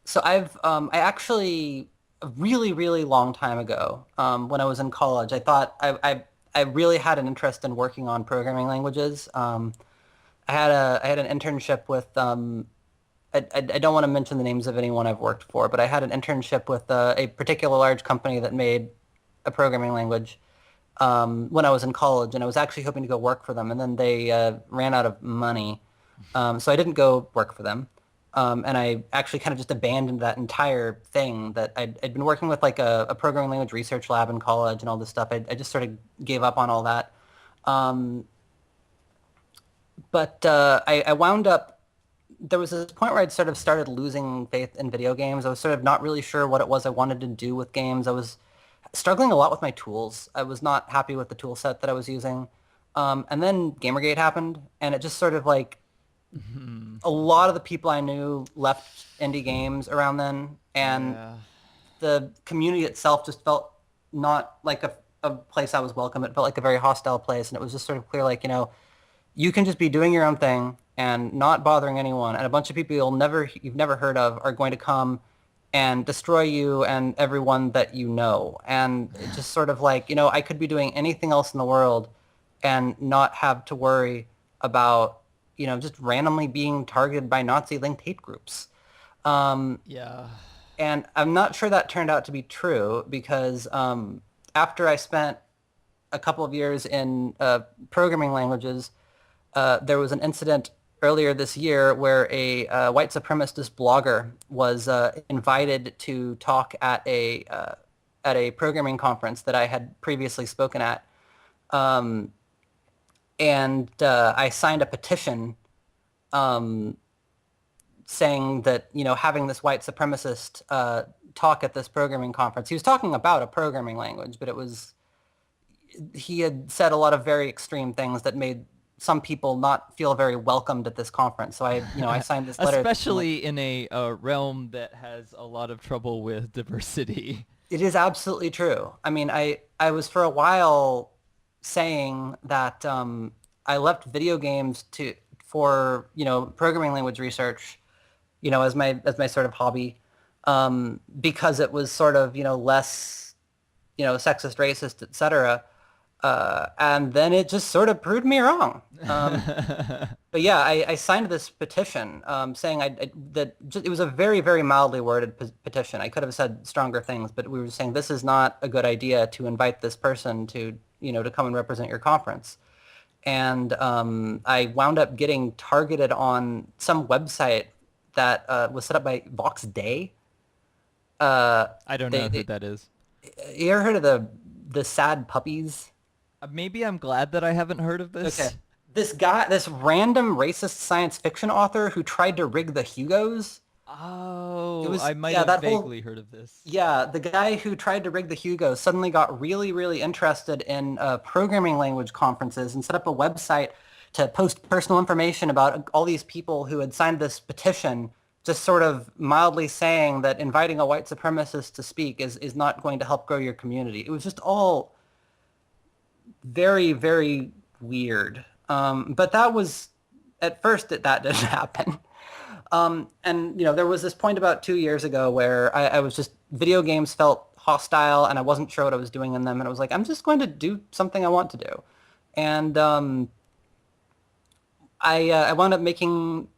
so I actually, a really, really long time ago, when I was in college, I thought I really had an interest in working on programming languages. I had an internship with, I don't want to mention the names of anyone I've worked for, but I had an internship with a particular large company that made a programming language when I was in college, and I was actually hoping to go work for them, and then they ran out of money, so I didn't go work for them, and I actually kind of just abandoned that entire thing that I'd been working with, like a programming language research lab in college and all this stuff. I just sort of gave up on all that, um, but I wound up. There was this point where I'd sort of started losing faith in video games. I was sort of not really sure what it was I wanted to do with games. I was struggling a lot with my tools. I was not happy with the tool set that I was using. And then Gamergate happened, and it just sort of like a lot of the people I knew left indie games around then, and Yeah. the community itself just felt not like a place I was welcome. It felt like a very hostile place, and it was just sort of clear, like, you can just be doing your own thing and not bothering anyone, and a bunch of people you've never heard of are going to come and destroy you and everyone that you know. And it's just sort of like, I could be doing anything else in the world and not have to worry about, just randomly being targeted by Nazi-linked hate groups. Yeah. And I'm not sure that turned out to be true because after I spent a couple of years in programming languages, there was an incident earlier this year where a white supremacist blogger was invited to talk at a programming conference that I had previously spoken at, and I signed a petition saying that having this white supremacist talk at this programming conference. He was talking about a programming language, but he had said a lot of very extreme things that made some people not feel very welcomed at this conference. So I signed this letter. Especially in a realm that has a lot of trouble with diversity. It is absolutely true. I mean, I was for a while saying that I left video games for programming language research, as my sort of hobby, because it was sort of less sexist, racist, etc. And then it just sort of proved me wrong. But yeah, I signed this petition saying it was a very, very mildly worded petition. I could have said stronger things, but we were saying this is not a good idea to invite this person to come and represent your conference. And I wound up getting targeted on some website that was set up by Vox Day. I don't know who that is. You ever heard of the sad puppies? Maybe I'm glad that I haven't heard of Okay. this. This random racist science fiction author who tried to rig the Hugos. It Oh, was I might yeah, have that vaguely whole heard of this. yeah, the guy who tried to rig the Hugos suddenly got really, really interested in programming language conferences and set up a website to post personal information about all these people who had signed this petition, just sort of mildly saying that inviting a white supremacist to speak is not going to help grow your community. It was just all very, very weird. But that was, at first, that didn't happen. And there was this point about 2 years ago where I was just, video games felt hostile and I wasn't sure what I was doing in them. And I was like, I'm just going to do something I want to do. And I wound up making,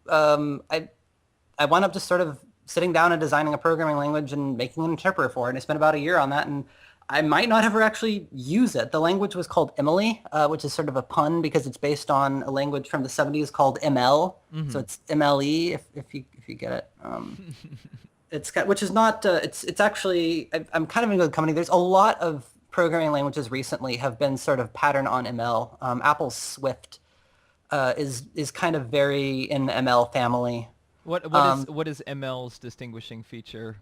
I wound up just sort of sitting down and designing a programming language and making an interpreter for it. And I spent about a year on that. And I might not ever actually use it. The language was called Emily, which is sort of a pun because it's based on a language from the 70s called ML. Mm-hmm. So it's MLE if you get it. Which is not. It's actually. I'm kind of in a good company. There's a lot of programming languages recently have been sort of patterned on ML. Apple's Swift is kind of very in the ML family. What is ML's distinguishing feature?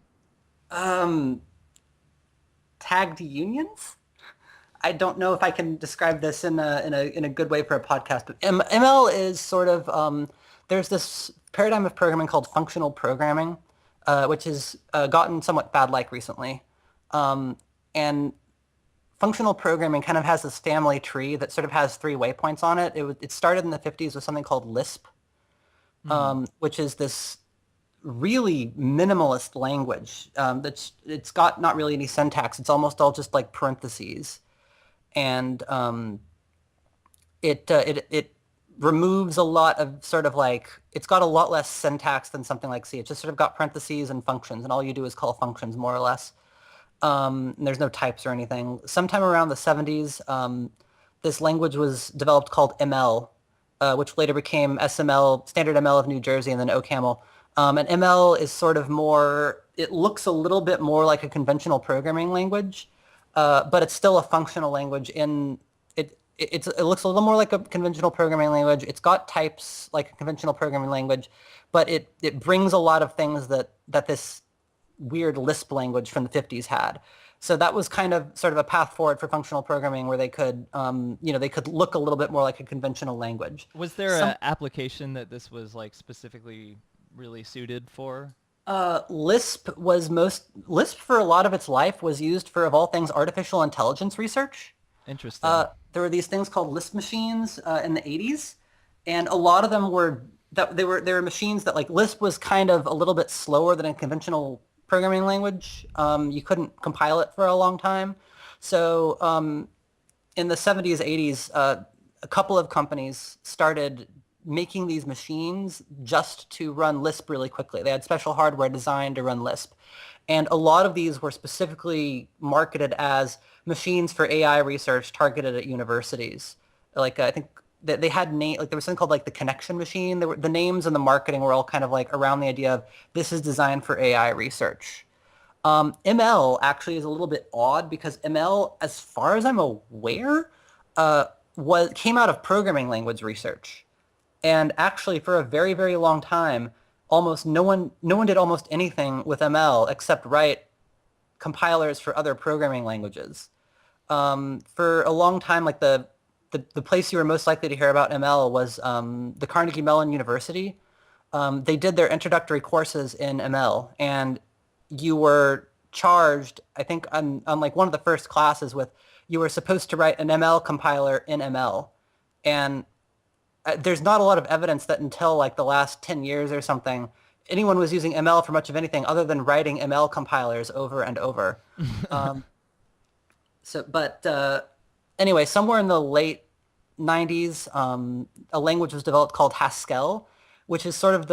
Tagged unions. I don't know if I can describe this in a good way for a podcast, but ML is sort of there's this paradigm of programming called functional programming, which has gotten somewhat fad-like recently, and functional programming kind of has this family tree that sort of has three waypoints on it. It started in the 50s with something called Lisp, which is this really minimalist language. It's got not really any syntax. It's almost all just like parentheses, and it removes a lot of sort of like, it's got a lot less syntax than something like C. It's just sort of got parentheses and functions, and all you do is call functions more or less. And there's no types or anything. Sometime around the 70s, this language was developed called ML, which later became SML, Standard ML of New Jersey, and then OCaml. And ML is sort of more, it looks a little bit more like a conventional programming language, but it's still a functional language it looks a little more like a conventional programming language. It's got types like a conventional programming language, but it brings a lot of things that this weird Lisp language from the 50s had. So that was kind of sort of a path forward for functional programming where they could, they could look a little bit more like a conventional language. Was there an application that this was like specifically really suited for? Lisp for a lot of its life was used for, of all things, artificial intelligence research. Interesting. There were these things called Lisp machines in the 80s, and a lot of them were that they were machines that, like, Lisp was kind of a little bit slower than a conventional programming language. You couldn't compile it for a long time. So in the 70s, 80s, a couple of companies started making these machines just to run Lisp really quickly. They had special hardware designed to run Lisp. And a lot of these were specifically marketed as machines for AI research targeted at universities. Like I think they had like there was something called like the connection machine. The names and the marketing were all kind of like around the idea of this is designed for AI research. ML actually is a little bit odd because ML, as far as I'm aware, was came out of programming language research. And actually, for a very, very long time, almost no one did almost anything with ML except write compilers for other programming languages. For a long time, like the place you were most likely to hear about ML was the Carnegie Mellon University. They did their introductory courses in ML, and you were charged, I think, on like one of the first classes with you were supposed to write an ML compiler in ML, and there's not a lot of evidence that until like the last 10 years or something, anyone was using ML for much of anything other than writing ML compilers over and over. Um, but anyway, somewhere in the late 90s, a language was developed called Haskell, which is sort of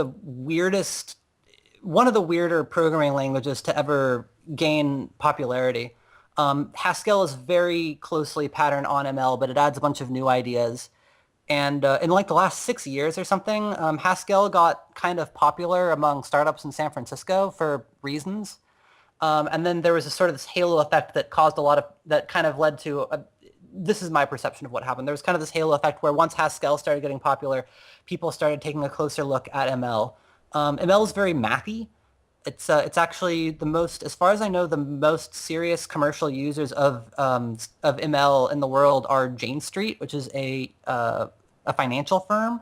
one of the weirder programming languages to ever gain popularity. Haskell is very closely patterned on ML, but it adds a bunch of new ideas. And in like the last 6 years or something, Haskell got kind of popular among startups in San Francisco for reasons. And then there was a sort of this halo effect that caused that kind of led to, this is my perception of what happened. There was kind of this halo effect where once Haskell started getting popular, people started taking a closer look at ML. ML is very mathy. It's actually as far as I know, the most serious commercial users of ML in the world are Jane Street, which is a financial firm.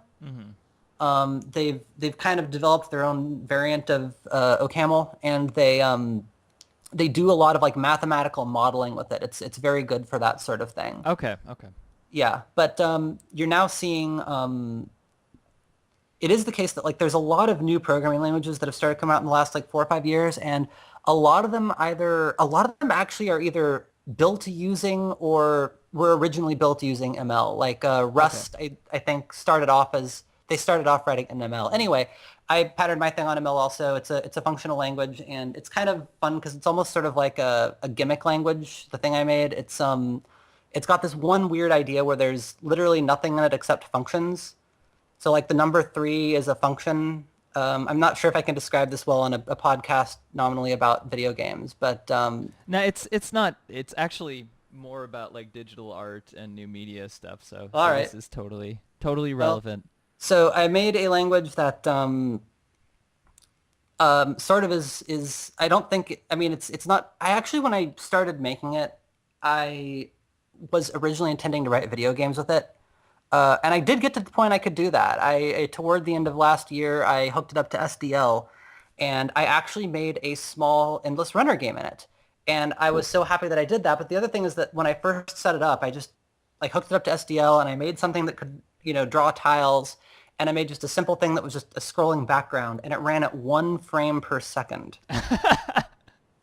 They've kind of developed their own variant of OCaml, and they do a lot of like mathematical modeling with it. It's very good for that sort of thing. Okay. Okay. Yeah, but you're now seeing it is the case that like there's a lot of new programming languages that have started coming out in the last like 4 or 5 years, and a lot of them actually are either built using or were originally built using ML. Like Rust, Okay. I think started off writing in ML. Anyway, I patterned my thing on ML also. It's a functional language, and it's kind of fun because it's almost sort of like a gimmick language. The thing I made, it's got this one weird idea where there's literally nothing in it except functions. So like the number 3 is a function. I'm not sure if I can describe this well on a podcast nominally about video games, but No, it's not. It's actually more about like digital art and new media stuff. So all right. this is totally Well, relevant. so I made a language that sort of is I don't think I mean it's not I actually when I started making it I was originally intending to write video games with it. And I did get to the point I could do that. Toward the end of last year, I hooked it up to SDL, and I actually made a small endless runner game in it. And I was Cool. so happy that I did that. But the other thing is that when I first set it up, I just like hooked it up to SDL, and I made something that could, draw tiles, and I made just a simple thing that was just a scrolling background, and it ran at 1 frame per second.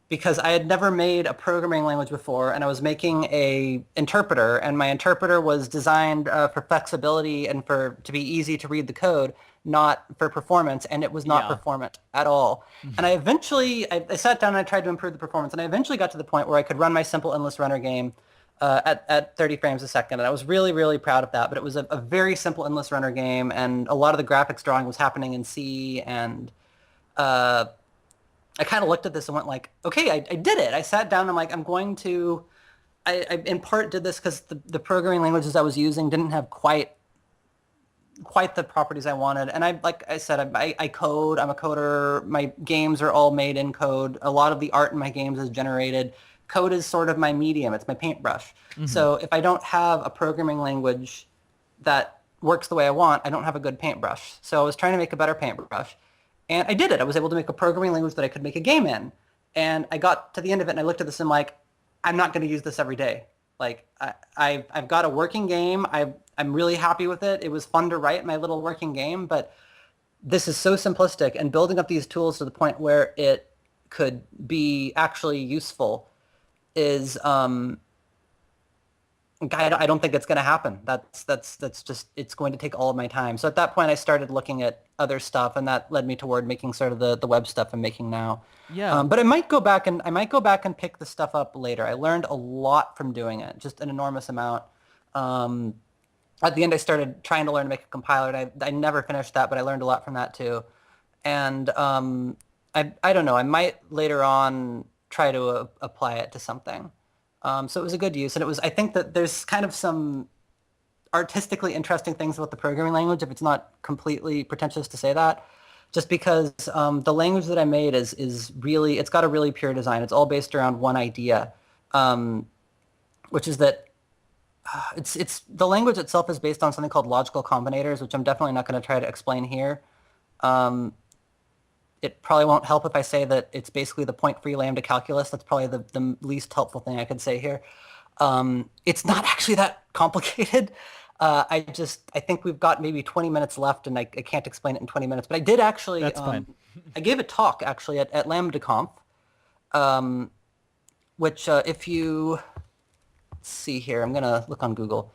Because I had never made a programming language before, and I was making a interpreter, and my interpreter was designed for flexibility and to be easy to read the code, not for performance, and it was not Yeah. performant at all. And I sat down and I tried to improve the performance, and I eventually got to the point where I could run my simple endless runner game at 30 frames a second, and I was really, really proud of that. But it was a very simple endless runner game, and a lot of the graphics drawing was happening in C, and uh, I kind of looked at this and went like, okay, I did it. I sat down and I'm like, I in part did this because the programming languages I was using didn't have quite the properties I wanted. And like I said, I code, I'm a coder. My games are all made in code. A lot of the art in my games is generated. Code is sort of my medium. It's my paintbrush. Hmm. So if I don't have a programming language that works the way I want, I don't have a good paintbrush. So I was trying to make a better paintbrush. And I did it. I was able to make a programming language that I could make a game in. And I got to the end of it and I looked at this and I'm like, I'm not going to use this every day. Like I've got a working game. I'm really happy with it. It was fun to write my little working game, but this is so simplistic, and building up these tools to the point where it could be actually useful is I don't think it's going to happen. That's just, it's going to take all of my time. So at that point, I started looking at other stuff, and that led me toward making sort of the web stuff I'm making now. Yeah. But I might go back and pick the stuff up later. I learned a lot from doing it, just an enormous amount. Um, at the end, I started trying to learn to make a compiler, and I never finished that, but I learned a lot from that too. And I don't know. I might later on try to apply it to something. So it was a good use, and it was. I think that there's kind of some artistically interesting things about the programming language, if it's not completely pretentious to say that, just because the language that I made is really, it's got a really pure design. It's all based around one idea, which is that it's the language itself is based on something called logical combinators, which I'm definitely not going to try to explain here. It probably won't help if I say that it's basically the point-free lambda calculus. That's probably the least helpful thing I could say here. It's not actually that complicated. I think we've got maybe 20 minutes left, and I can't explain it in 20 minutes. But I did actually, That's fine. I gave a talk actually at LambdaConf, which if you let's see here, I'm gonna look on Google.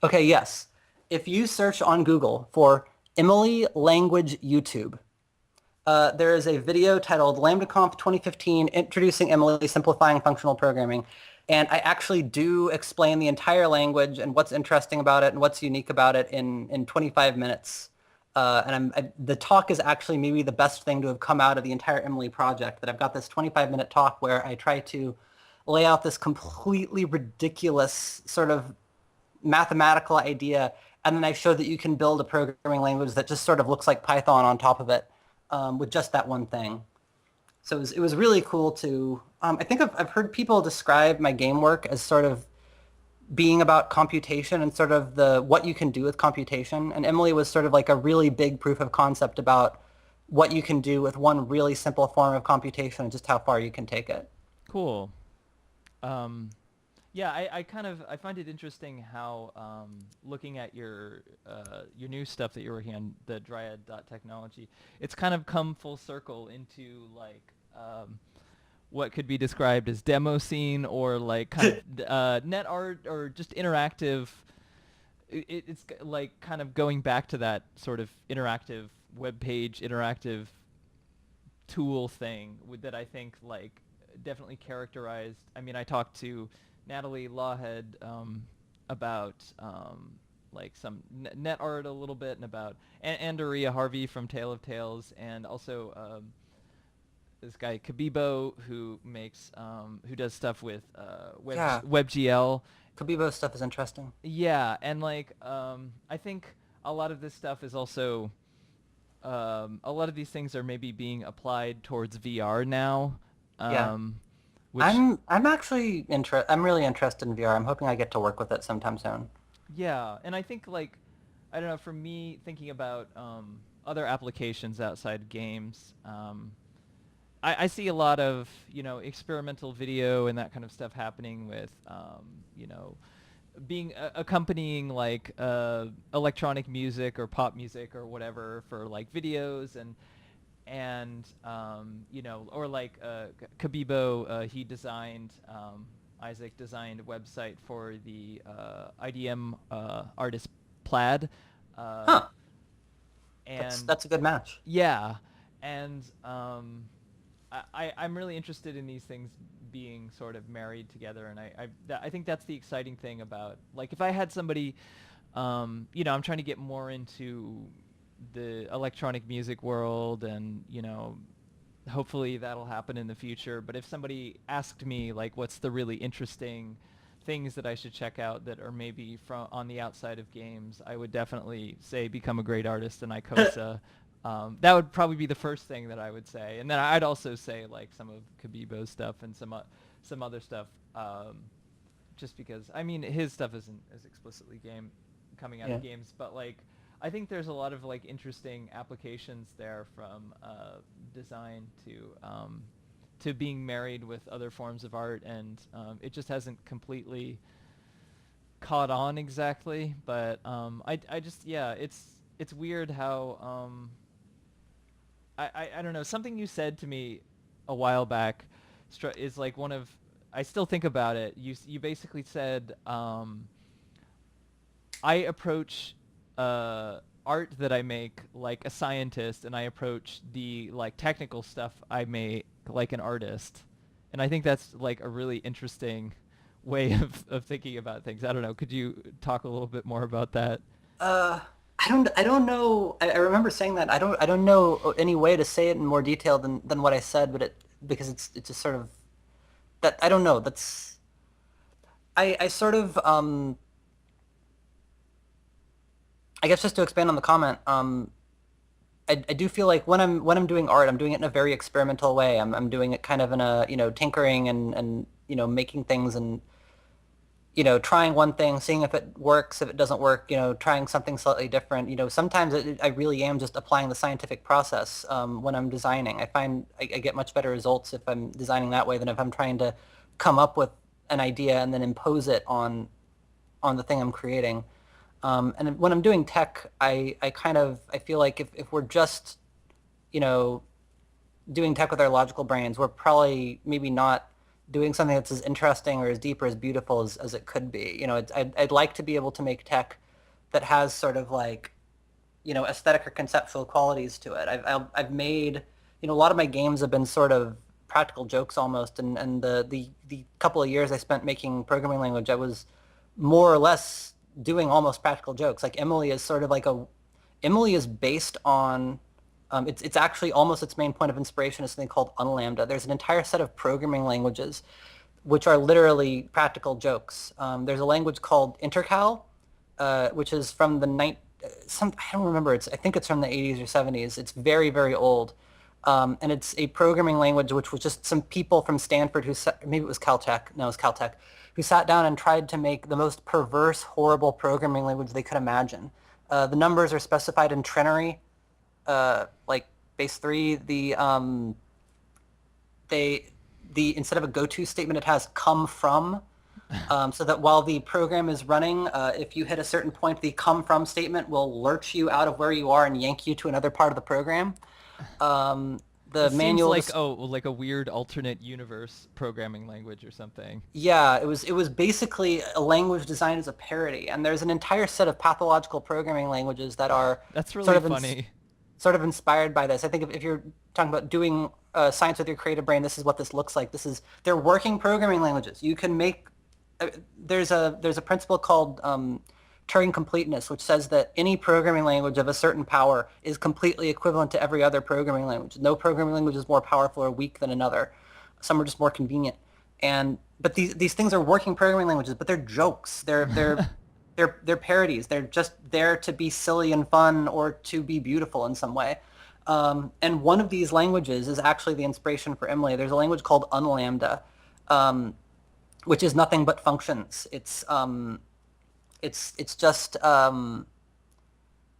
Okay, yes. If you search on Google for Emily Language YouTube, there is a video titled LambdaConf 2015 Introducing Emily Simplifying Functional Programming. And I actually do explain the entire language and what's interesting about it and what's unique about it in 25 minutes. The talk is actually maybe the best thing to have come out of the entire Emily project, that I've got this 25-minute talk where I try to lay out this completely ridiculous sort of mathematical idea, and then I show that you can build a programming language that just sort of looks like Python on top of it, with just that one thing. So it was really cool to, I think I've heard people describe my game work as sort of being about computation and sort of what you can do with computation. And Emily was sort of like a really big proof of concept about what you can do with one really simple form of computation and just how far you can take it. Cool. Um, yeah, I find it interesting how looking at your new stuff that you're working on, the dryad.technology, it's kind of come full circle into like what could be described as demo scene, or like kind of net art, or just interactive. Like kind of going back to that sort of interactive web page, interactive tool thing that I think like definitely characterized. I mean, I talked to Natalie Lawhead about like some net art a little bit, and about and Daria Harvey from Tale of Tales, and also this guy Kabibo who does stuff with Yeah, WebGL. Kabibo stuff is interesting. Yeah, and like I think a lot of this stuff is also a lot of these things are maybe being applied towards VR now, Yeah. um, which I'm really interested in VR. I'm hoping I get to work with it sometime soon. yeah, and I think like I don't know, for me thinking about other applications outside games, I see a lot of experimental video and that kind of stuff happening with being accompanying like electronic music or pop music or whatever for like videos, and or like Kabibo, he designed Isaac designed a website for the IDM artist Plaid, uh, Huh. That's and that's a good match. yeah, and I'm really interested in these things being sort of married together, and I think that's the exciting thing about, like, if I had somebody, I'm trying to get more into the electronic music world, and hopefully that'll happen in the future. But if somebody asked me like, what's the really interesting things that I should check out that are maybe from on the outside of games, I would definitely say become a great artist in Icosa. That would probably be the first thing that I would say, and then I'd also say like some of Kabibo's stuff and some other stuff, just because I mean his stuff isn't as explicitly game coming out Yeah. of games, but like I think there's a lot of like interesting applications there from design to being married with other forms of art, and it just hasn't completely caught on exactly. But I just yeah, it's weird how I don't know, something you said to me a while back is like one of, I still think about it. You basically said I approach art that I make like a scientist, and I approach the like technical stuff I make like an artist. And I think that's like a really interesting way of thinking about things. I don't know. Could you talk a little bit more about that? Uh, I don't know. I remember saying that. I don't know any way to say it in more detail than what I said, but because it's just sort of that I don't know. That's I sort of I guess just to expand on the comment, I do feel like when I'm doing art, I'm doing it in a very experimental way. I'm doing it kind of in a, tinkering and making things and trying one thing, seeing if it works, if it doesn't work, trying something slightly different. Sometimes I really am just applying the scientific process when I'm designing. I find I get much better results if I'm designing that way than if I'm trying to come up with an idea and then impose it on the thing I'm creating. And when I'm doing tech, I feel like if we're just, you know, doing tech with our logical brains, we're probably maybe not doing something that's as interesting or as deep or as beautiful as it could be. I'd like to be able to make tech that has sort of like, aesthetic or conceptual qualities to it. I've made, a lot of my games have been sort of practical jokes almost, and the couple of years I spent making programming language, I was more or less doing almost practical jokes. Like Emily is based on it's actually almost its main point of inspiration is something called unlambda. There's an entire set of programming languages which are literally practical jokes. There's a language called intercal, which is from the I don't remember. I think it's from the 80s or 70s. It's very, very old. And it's a programming language which was just some people from Stanford maybe it was Caltech. No, it was Caltech, who sat down and tried to make the most perverse, horrible programming language they could imagine. The numbers are specified in ternary, like base 3. The instead of a go-to statement, it has come from, so that while the program is running, if you hit a certain point, the come from statement will lurch you out of where you are and yank you to another part of the program. The It seems manual like just like a weird alternate universe programming language or something. Yeah, it was basically a language designed as a parody, and there's an entire set of pathological programming languages that are That's sort really of funny. sort of inspired by this. I think if you're talking about doing science with your creative brain, this is what this looks like. They're working programming languages. You can make there's a principle called Turing completeness, which says that any programming language of a certain power is completely equivalent to every other programming language. No programming language is more powerful or weak than another. Some are just more convenient. But these things are working programming languages, but they're jokes. They're parodies. They're just there to be silly and fun or to be beautiful in some way. And one of these languages is actually the inspiration for Emily. There's a language called unlambda, which is nothing but functions. It's just I don't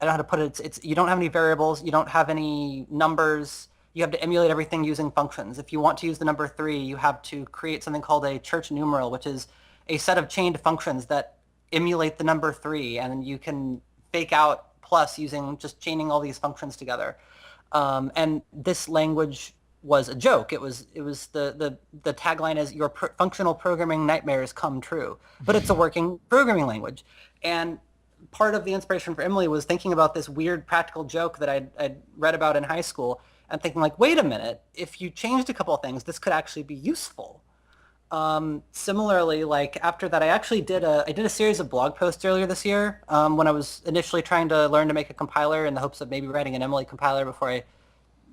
know how to put it. It's you don't have any variables. You don't have any numbers. You have to emulate everything using functions. If you want to use the number 3, you have to create something called a church numeral, which is a set of chained functions that emulate the number 3, and you can fake out plus using just chaining all these functions together. And this language was a joke. It was the tagline is your functional programming nightmares come true, but it's a working programming language. And part of the inspiration for Emily was thinking about this weird practical joke that I'd read about in high school and thinking like, wait a minute, if you changed a couple of things, this could actually be useful. Similarly, like after that, I did a series of blog posts earlier this year when I was initially trying to learn to make a compiler in the hopes of maybe writing an Emily compiler before I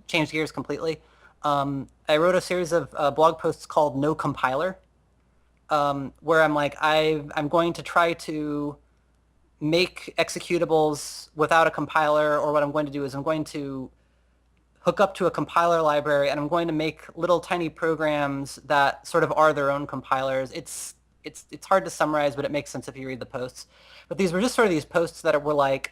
changed gears completely. I wrote a series of blog posts called No Compiler, where I'm like, I'm going to try to make executables without a compiler, or what I'm going to do is I'm going to hook up to a compiler library and I'm going to make little tiny programs that sort of are their own compilers. it's hard to summarize, but it makes sense if you read the posts. But these were just sort of these posts that were like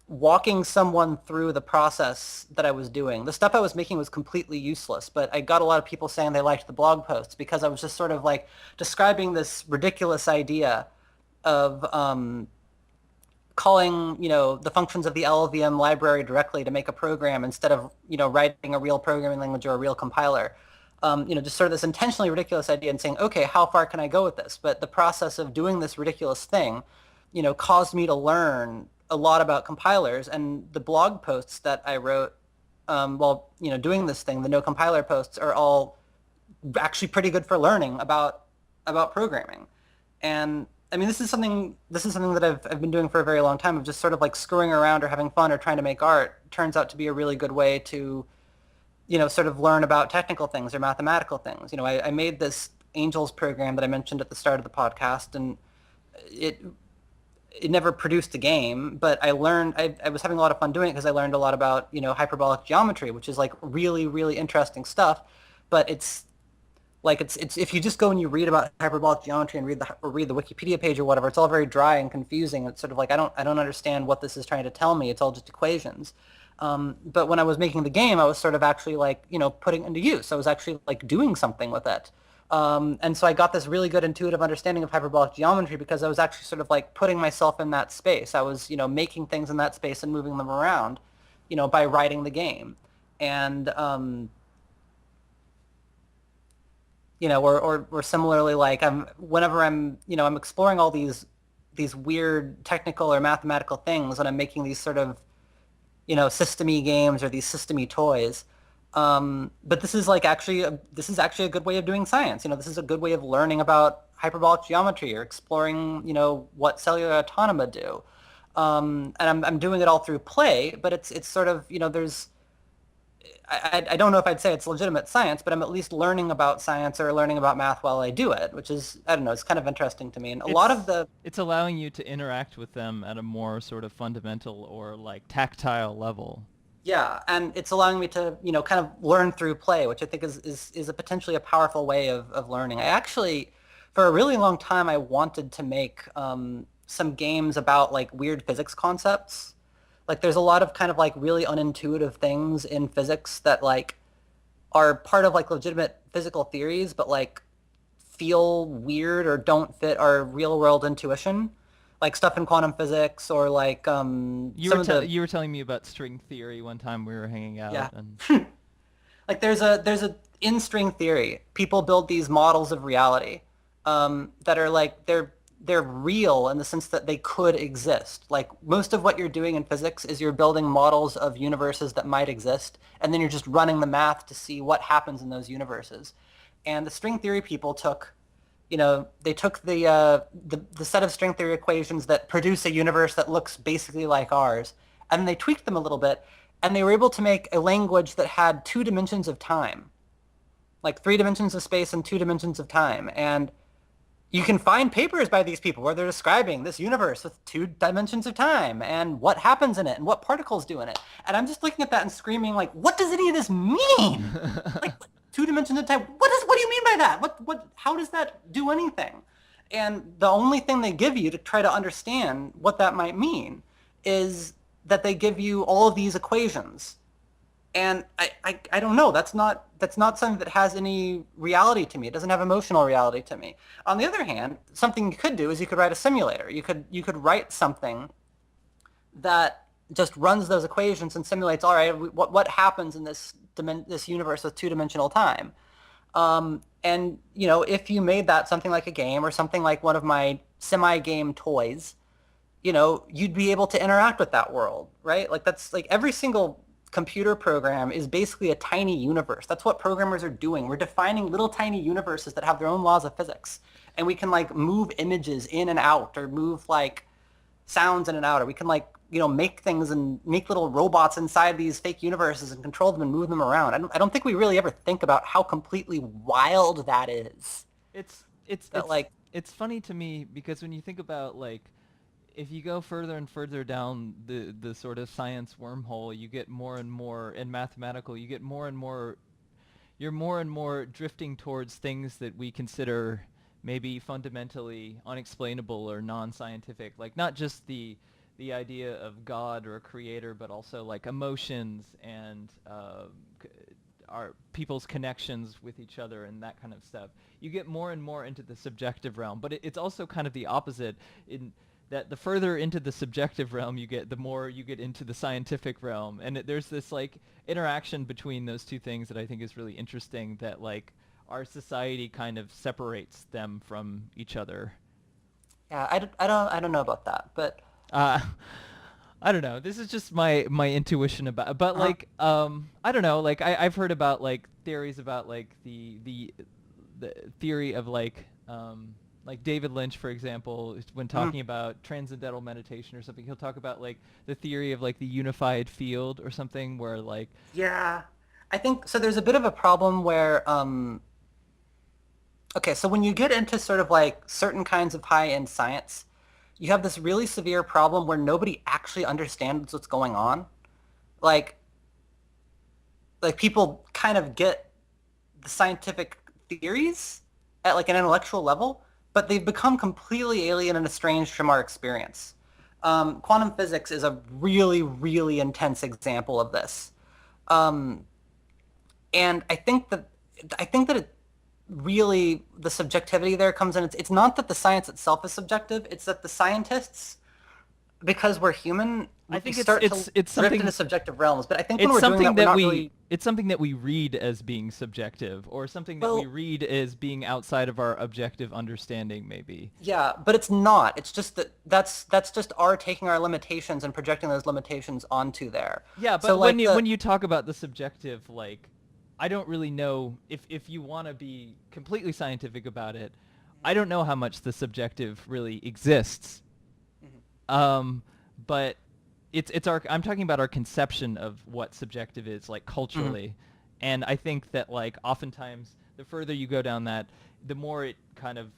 walking someone through the process that I was doing. The stuff I was making was completely useless, but I got a lot of people saying they liked the blog posts because I was just sort of like describing this ridiculous idea of calling, the functions of the LLVM library directly to make a program instead of, writing a real programming language or a real compiler. Just sort of this intentionally ridiculous idea and saying, okay, how far can I go with this? But the process of doing this ridiculous thing, caused me to learn a lot about compilers. And the blog posts that I wrote while, doing this thing, the no compiler posts, are all actually pretty good for learning about programming. And I mean, this is something that I've been doing for a very long time, of just sort of like screwing around or having fun or trying to make art. Turns out to be a really good way to, sort of learn about technical things or mathematical things. I made this Angels program that I mentioned at the start of the podcast, and it never produced a game, but I learned, I was having a lot of fun doing it because I learned a lot about, hyperbolic geometry, which is like really, really interesting stuff. But it's like it's if you just go and you read about hyperbolic geometry and read the Wikipedia page or whatever, it's all very dry and confusing. It's sort of like I don't understand what this is trying to tell me. It's all just equations. But when I was making the game, I was sort of actually like putting it into use. I was actually like doing something with it. And so I got this really good intuitive understanding of hyperbolic geometry because I was actually sort of like putting myself in that space. I was making things in that space and moving them around, by writing the game. And or similarly, like whenever I'm exploring all these weird technical or mathematical things, and I'm making these sort of, systemy games or these systemy toys. But this is like this is actually a good way of doing science. This is a good way of learning about hyperbolic geometry or exploring, what cellular automata do. And I'm doing it all through play, but it's sort of, there's, I don't know if I'd say it's legitimate science, but I'm at least learning about science or learning about math while I do it, which is, I don't know, it's kind of interesting to me. And a lot of it's allowing you to interact with them at a more sort of fundamental or like tactile level. yeah, and it's allowing me to, kind of learn through play, which I think is a potentially a powerful way of learning. I actually, for a really long time, I wanted to make some games about like weird physics concepts. Like there's a lot of kind of like really unintuitive things in physics that like are part of like legitimate physical theories, but like feel weird or don't fit our real world intuition. Like stuff in quantum physics or like some of the You were telling me about string theory one time we were hanging yeah. out, and Like there's a in string theory, people build these models of reality that are like they're real in the sense that they could exist. Like most of what you're doing in physics is you're building models of universes that might exist, and then you're just running the math to see what happens in those universes. And the string theory people took, they took the set of string theory equations that produce a universe that looks basically like ours, and they tweaked them a little bit, and they were able to make a language that had 2 dimensions of time, like 3 dimensions of space and 2 dimensions of time. And you can find papers by these people where they're describing this universe with 2 dimensions of time and what happens in it and what particles do in it. And I'm just looking at that and screaming, like, what does any of this mean? Like 2 dimensions of time. What do you mean by that? How does that do anything? And the only thing they give you to try to understand what that might mean is that they give you all of these equations. And I don't know. That's not something that has any reality to me. It doesn't have emotional reality to me. On the other hand, something you could do is you could write a simulator. You could write something that just runs those equations and simulates, all right, what happens in this universe with 2-dimensional time. And if you made that something like a game or something like one of my semi-game toys, you'd be able to interact with that world, right? Like that's like every single computer program is basically a tiny universe. That's what programmers are doing. We're defining little tiny universes that have their own laws of physics. And we can like move images in and out or move like sounds in and out, or we can like, make things and make little robots inside these fake universes and control them and move them around. I don't think we really ever think about how completely wild that is. It's funny to me because when you think about like if you go further and further down the sort of science wormhole, you get more and more, in mathematical, you get more and more, you're more and more drifting towards things that we consider maybe fundamentally unexplainable or non-scientific, like not just the idea of God or a creator, but also like emotions and our people's connections with each other and that kind of stuff. You get more and more into the subjective realm, but it's also kind of the opposite in that the further into the subjective realm you get, the more you get into the scientific realm, and there's this like interaction between those two things that I think is really interesting. That like our society kind of separates them from each other. Yeah, I don't know about that, but Uh, I don't know. This is just my intuition about, but uh like I don't know. Like I've heard about like theories about like the theory of like David Lynch, for example, when mhm. talking about transcendental meditation or something, he'll talk about like the theory of like the unified field or something, where like Yeah, I think so. There's a bit of a problem where okay, so when you get into sort of like certain kinds of high-end science, you have this really severe problem where nobody actually understands what's going on. Like like people kind of get the scientific theories at like an intellectual level, but they've become completely alien and estranged from our experience. Quantum physics is a really, really intense example of this. Um, and I think that it really the subjectivity there comes in. It's not that the science itself is subjective; it's that the scientists, because we're human, I we think start to it's drift into something subjective realms. But I think when it's we're doing something that, we're that not we really it's something that we read as being subjective, or something that we well. read as being outside of our objective understanding, maybe. Yeah, but it's not. It's just that that's just our taking our limitations and projecting those limitations onto there. Yeah, So but when like you the when you talk about the subjective, like I don't really know if you want to be completely scientific about it. I don't know how much the subjective really exists. Mhm. Um, but it's our I'm talking about our conception of what subjective is, like Mhm. culturally, and I think that like oftentimes the further you go down that, the more it kind of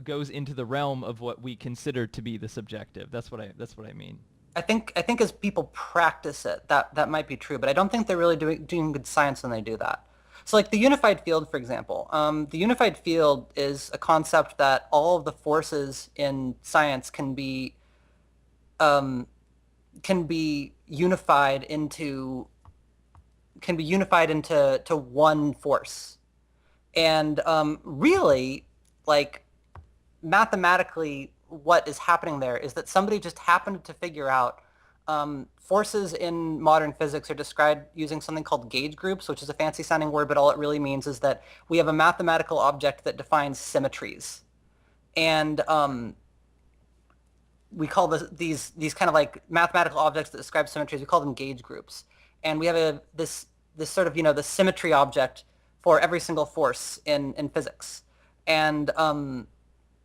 goes into the realm of what we consider to be the subjective. That's what I mean. I think as people practice it, that might be true, but I don't think they're really doing good science when they do that. So like the unified field, for example, the unified field is a concept that all of the forces in science um, can be unified into to one force. And really, like mathematically, what is happening there is that somebody just happened to figure out forces in modern physics are described using something called gauge groups, which is a fancy sounding word, but all it really means is that we have a mathematical object that defines symmetries. And we call these kind of like mathematical objects that describe symmetries, we call them gauge groups. And we have this sort of, the symmetry object for every single force in physics. And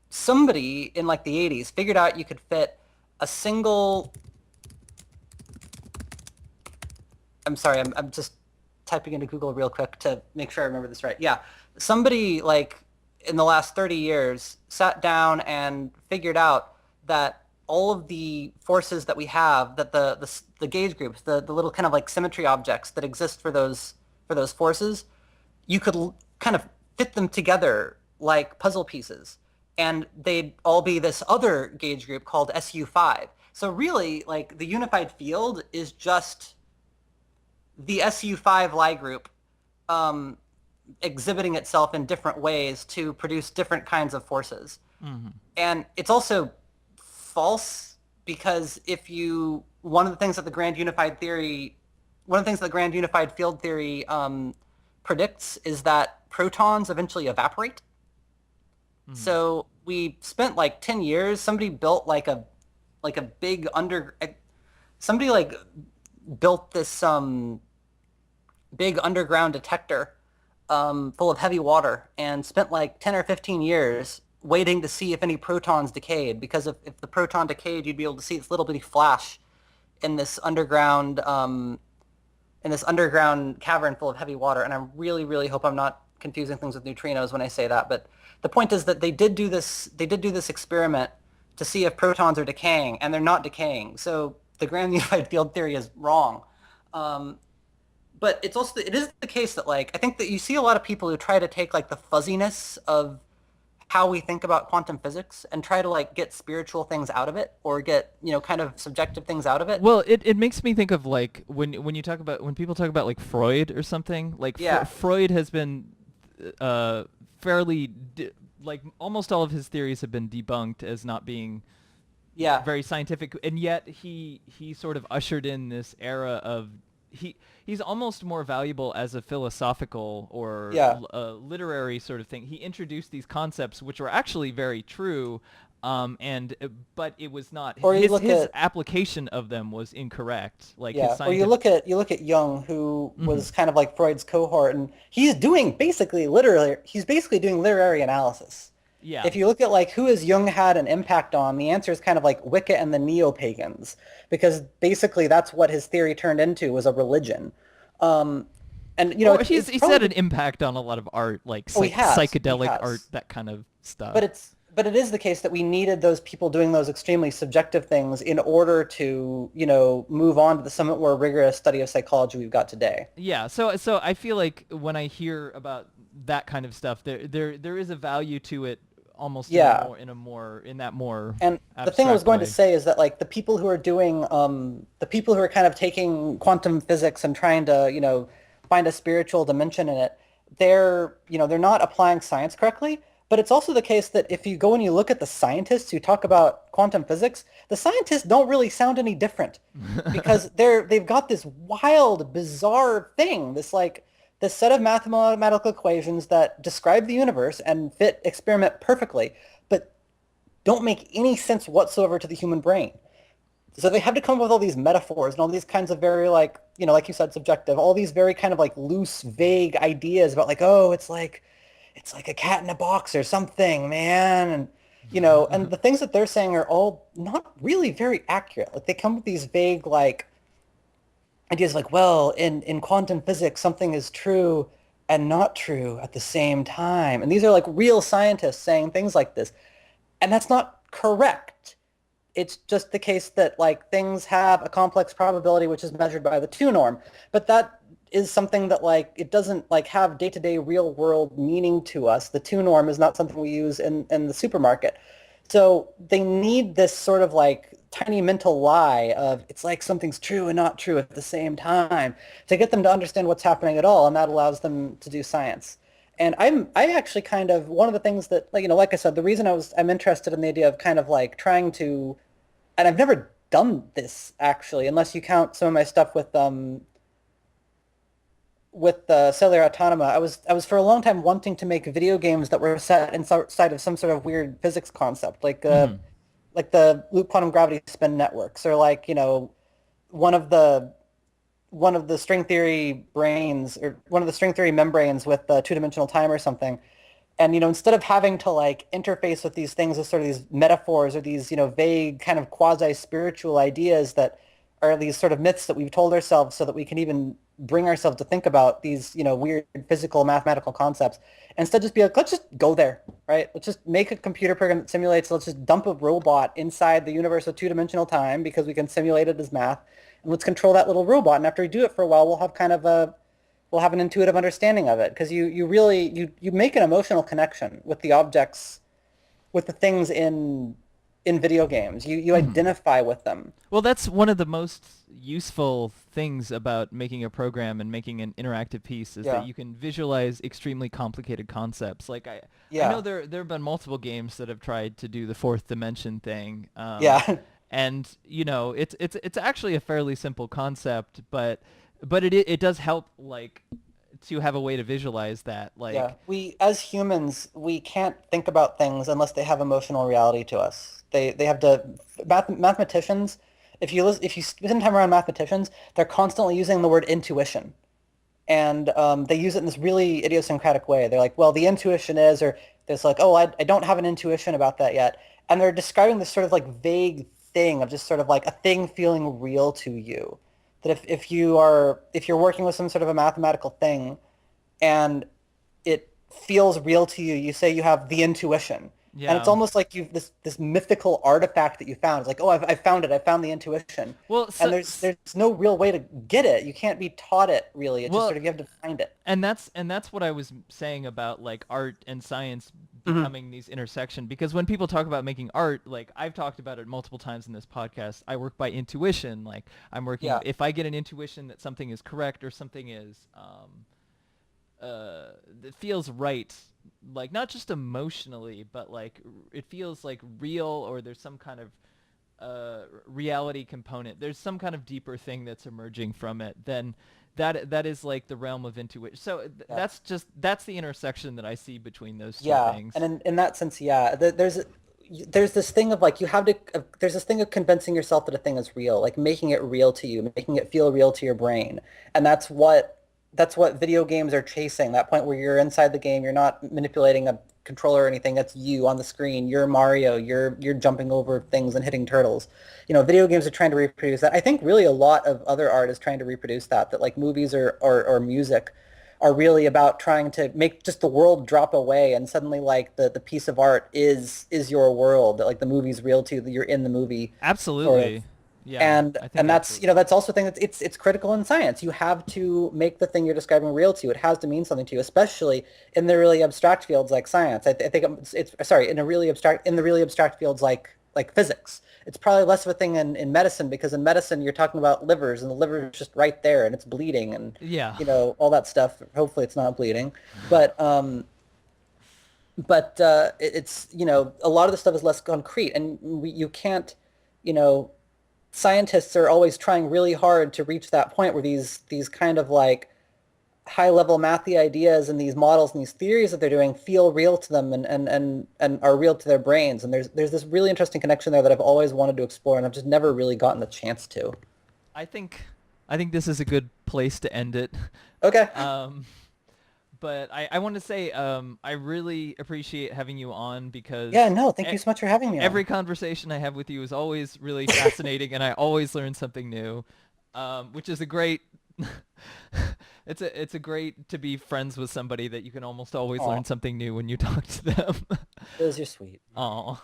somebody in like the 80s figured out you could fit a single I'm sorry, I'm just typing into Google real quick to make sure I remember this right. Yeah. Somebody like in the last 30 years sat down and figured out that all of the forces that we have, that the gauge groups, the little kind of like symmetry objects that exist for those forces, you could kind of fit them together like puzzle pieces, and they'd all be this other gauge group called SU5. So really, like the unified field is just the SU5 Lie group um, exhibiting itself in different ways to produce different kinds of forces. Hmm. And it's also false because one of the things that the grand unified field theory predicts is that protons eventually evaporate. Hmm. So we spent like 10 years, somebody built like a big somebody like built this big underground detector full of heavy water and spent like 10 or 15 years waiting to see if any protons decayed, because if the proton decayed, you'd be able to see this little bitty flash in this underground cavern full of heavy water. And I really, really hope I'm not confusing things with neutrinos when I say that. But the point is that they did do this experiment to see if protons are decaying, and they're not decaying. So the grand unified field theory is wrong. Um, but it is the case that like I think that you see a lot of people who try to take like the fuzziness of how we think about quantum physics and try to like get spiritual things out of it or get, kind of subjective things out of it. Well, it makes me think of like when you talk about when people talk about like Freud or something. Like Yeah. Freud has been uh, fairly like almost all of his theories have been debunked as not being Yeah. very scientific, and yet he sort of ushered in this era of he's almost more valuable as a philosophical or Yeah. literary sort of thing. He introduced these concepts which were actually very true, and but it was not Or you look his at application of them was incorrect. Like his Yeah, or you scientific. look at Jung, who Hmm. was kind of like Freud's cohort, and he's basically doing literary analysis. Yeah. If you look at like who has Jung had an impact on, the answer is kind of like Wicca and the neo-pagans, because basically that's what his theory turned into, was a religion. Um, and Or it's he's probably had an impact on a lot of art, like oh, he psychedelic art, has. that kind of stuff. But it is the case that we needed those people doing those extremely subjective things in order to, move on to the somewhat more rigorous study of psychology we've got today. Yeah, so I feel like when I hear about that kind of stuff, there is a value to it, almost Yeah. in that more And the thing I was abstract going to way. say is that like the people who are kind of taking quantum physics and trying to, find a spiritual dimension in it, they're not applying science correctly. But it's also the case that if you go and you look at the scientists who talk about quantum physics, the scientists don't really sound any different because they've got this wild, bizarre thing, this set of mathematical equations that describe the universe and fit experiment perfectly, but don't make any sense whatsoever to the human brain. So they have to come up with all these metaphors and all these kinds of very like, like you said, subjective, all these very kind of like loose, vague ideas about like, oh, it's like a cat in a box or something, man. And, and the things that they're saying are all not really very accurate. Like they come with these vague like ideas like, well, in quantum physics, something is true and not true at the same time. And these are like real scientists saying things like this. And that's not correct. It's just the case that like things have a complex probability which is measured by the 2 norm. But that is something that like it doesn't like have day-to-day real world meaning to us. The 2 norm is not something we use in the supermarket. So they need this sort of like tiny mental lie of it's like something's true and not true at the same time to get them to understand what's happening at all, and that allows them to do science. And I actually kind of one of the things that like I said, the reason I'm interested in the idea of kind of like trying to, and I've never done this actually, unless you count some of my stuff with cellular autonoma. I was for a long time wanting to make video games that were set inside of some sort of weird physics concept, Hmm. like the loop quantum gravity spin networks, or like one of the one of the string theory brains or one of the string theory membranes with two-dimensional time or something. And instead of having to like interface with these things as sort of these metaphors or these vague kind of quasi spiritual ideas that are these sort of myths that we've told ourselves so that we can even bring ourselves to think about these weird physical mathematical concepts, instead just be like, let's just go there, right? Let's just make a computer program that simulates, let's just dump a robot inside the universe of two-dimensional time because we can simulate it as math, and let's control that little robot. And after we do it for a while, we'll have an intuitive understanding of it, because you really you make an emotional connection with the objects, with the things in video games. You Hmm. identify with them. Well, that's one of the most useful things about making a program and making an interactive piece is that Yeah. you can visualize extremely complicated concepts. Like I know Yeah. there have been multiple games that have tried to do the fourth dimension thing, Yeah. and it's actually a fairly simple concept, but it does help like to have a way to visualize that. Yeah, Like, we as humans, we can't think about things unless they have emotional reality to us. They have to mathematicians. If you spend time around mathematicians, they're constantly using the word intuition, and they use it in this really idiosyncratic way. They're like, well, the intuition is, or there's like, oh, I don't have an intuition about that yet, and they're describing this sort of like vague thing of just sort of like a thing feeling real to you. That if you're working with some sort of a mathematical thing and it feels real to you, you say you have the intuition. And it's yeah. almost like you've this mythical artifact that you found. It's like, oh, I found it. I found the intuition. Well, And there's no real way to get it. You can't be taught it really. It's just well, sort of you have to find it. and that's what I was saying about like art and science Hmm. becoming these intersection. Because when people talk about making art, like I've talked about it multiple times in this podcast, I work by intuition. Like I'm working, Yeah. if I get an intuition that something is correct or something is it feels right, like not just emotionally, but like it feels like real, or there's some kind of reality component. There's some kind of deeper thing that's emerging from it. Then that is like the realm of intuition. So Yeah. that's the intersection that I see between those two Yeah, and things. in that sense, yeah, there's this thing of like you have to there's this thing of convincing yourself that a thing is real, like making it real to you, making it feel real to your brain, and that's what video games are chasing. That point where you're inside the game, you're not manipulating a controller or anything. That's you on the screen. You're Mario. You're jumping over things and hitting turtles. Video games are trying to reproduce that. I think really a lot of other art is trying to reproduce that. That like movies or music are really about trying to make just the world drop away and suddenly like the piece of art is your world, that like the movie's real to you, that you're in the movie sort of. Absolutely. Yeah, and I think and that's absolutely. that's also a thing it's critical in science. You have to make the thing you're describing real to you. It has to mean something to you, especially in the really abstract fields like science. I think it's sorry, in the really abstract fields like physics. It's probably less of a thing in medicine, because in medicine you're talking about livers, and the liver is just right there and it's bleeding, and Yeah. all that stuff. Hopefully it's not bleeding, but it's a lot of the stuff is less concrete, and you can't you know scientists are always trying really hard to reach that point where these kind of like high level mathy ideas and these models and these theories that they're doing feel real to them, and are real to their brains. And there's this really interesting connection there that I've always wanted to explore, and I've just never really gotten the chance to. I think I think this is a good place to end it. Okay. Um, but I want to say I really appreciate having you on Yeah, because no, thank you so much for having me on. every conversation I have with you is always really fascinating, and I always learn something new, which is a great. It's a great to be friends with somebody that you can almost always Aw, learn something new when you talk to them. those are sweet. Aw.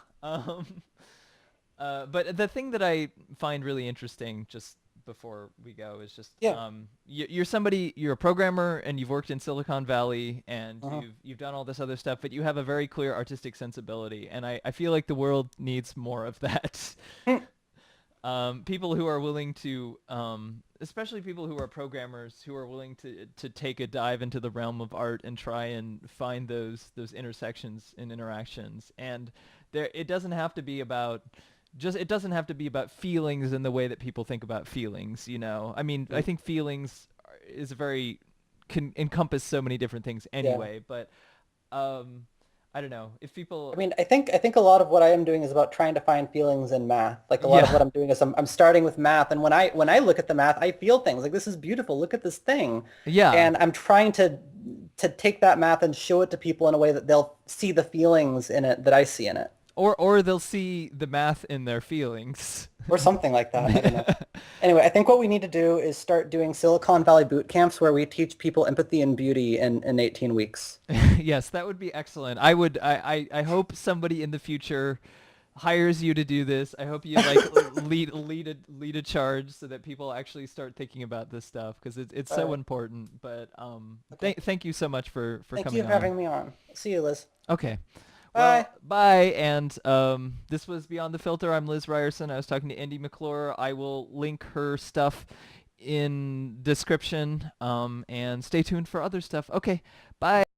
But the thing that I find really interesting, just before we go, is just Yeah. you're somebody, you're a programmer, and you've worked in Silicon Valley, and Uh-huh. you've done all this other stuff, but you have a very clear artistic sensibility, and I feel like the world needs more of that. Hmm. People who are willing to, especially people who are programmers, who are willing to take a dive into the realm of art and try and find those intersections and interactions. And it doesn't have to be about it doesn't have to be about feelings in the way that people think about feelings. I mean, I think feelings is a very can encompass so many different things Yeah. anyway. But um, I don't know if I people. mean, I think a lot of what I am doing is about trying to find feelings in math. Like a lot of Yeah, what I'm doing is I'm starting with math, and when I look at the math, I feel things like this is beautiful. Look at this thing, yeah. and I'm trying to take that math and show it to people in a way that they'll see the feelings in it that I see in it, Or they'll see the math in their feelings. or something like that. I don't know. Anyway, I think what we need to do is start doing Silicon Valley boot camps where we teach people empathy and beauty in 18 weeks. Yes, that would be excellent. I hope somebody in the future hires you to do this. I hope you like lead a charge so that people actually start thinking about this stuff, because it's All so right. important. But Okay. thank you so much for Thank you coming for on. having me on. See you, Liz. Okay. Bye. Well, bye. And this was Beyond the Filter. I'm Liz Ryerson. I was talking to Andi Mcclure. I will link her stuff in description. And stay tuned for other stuff. Okay. Bye.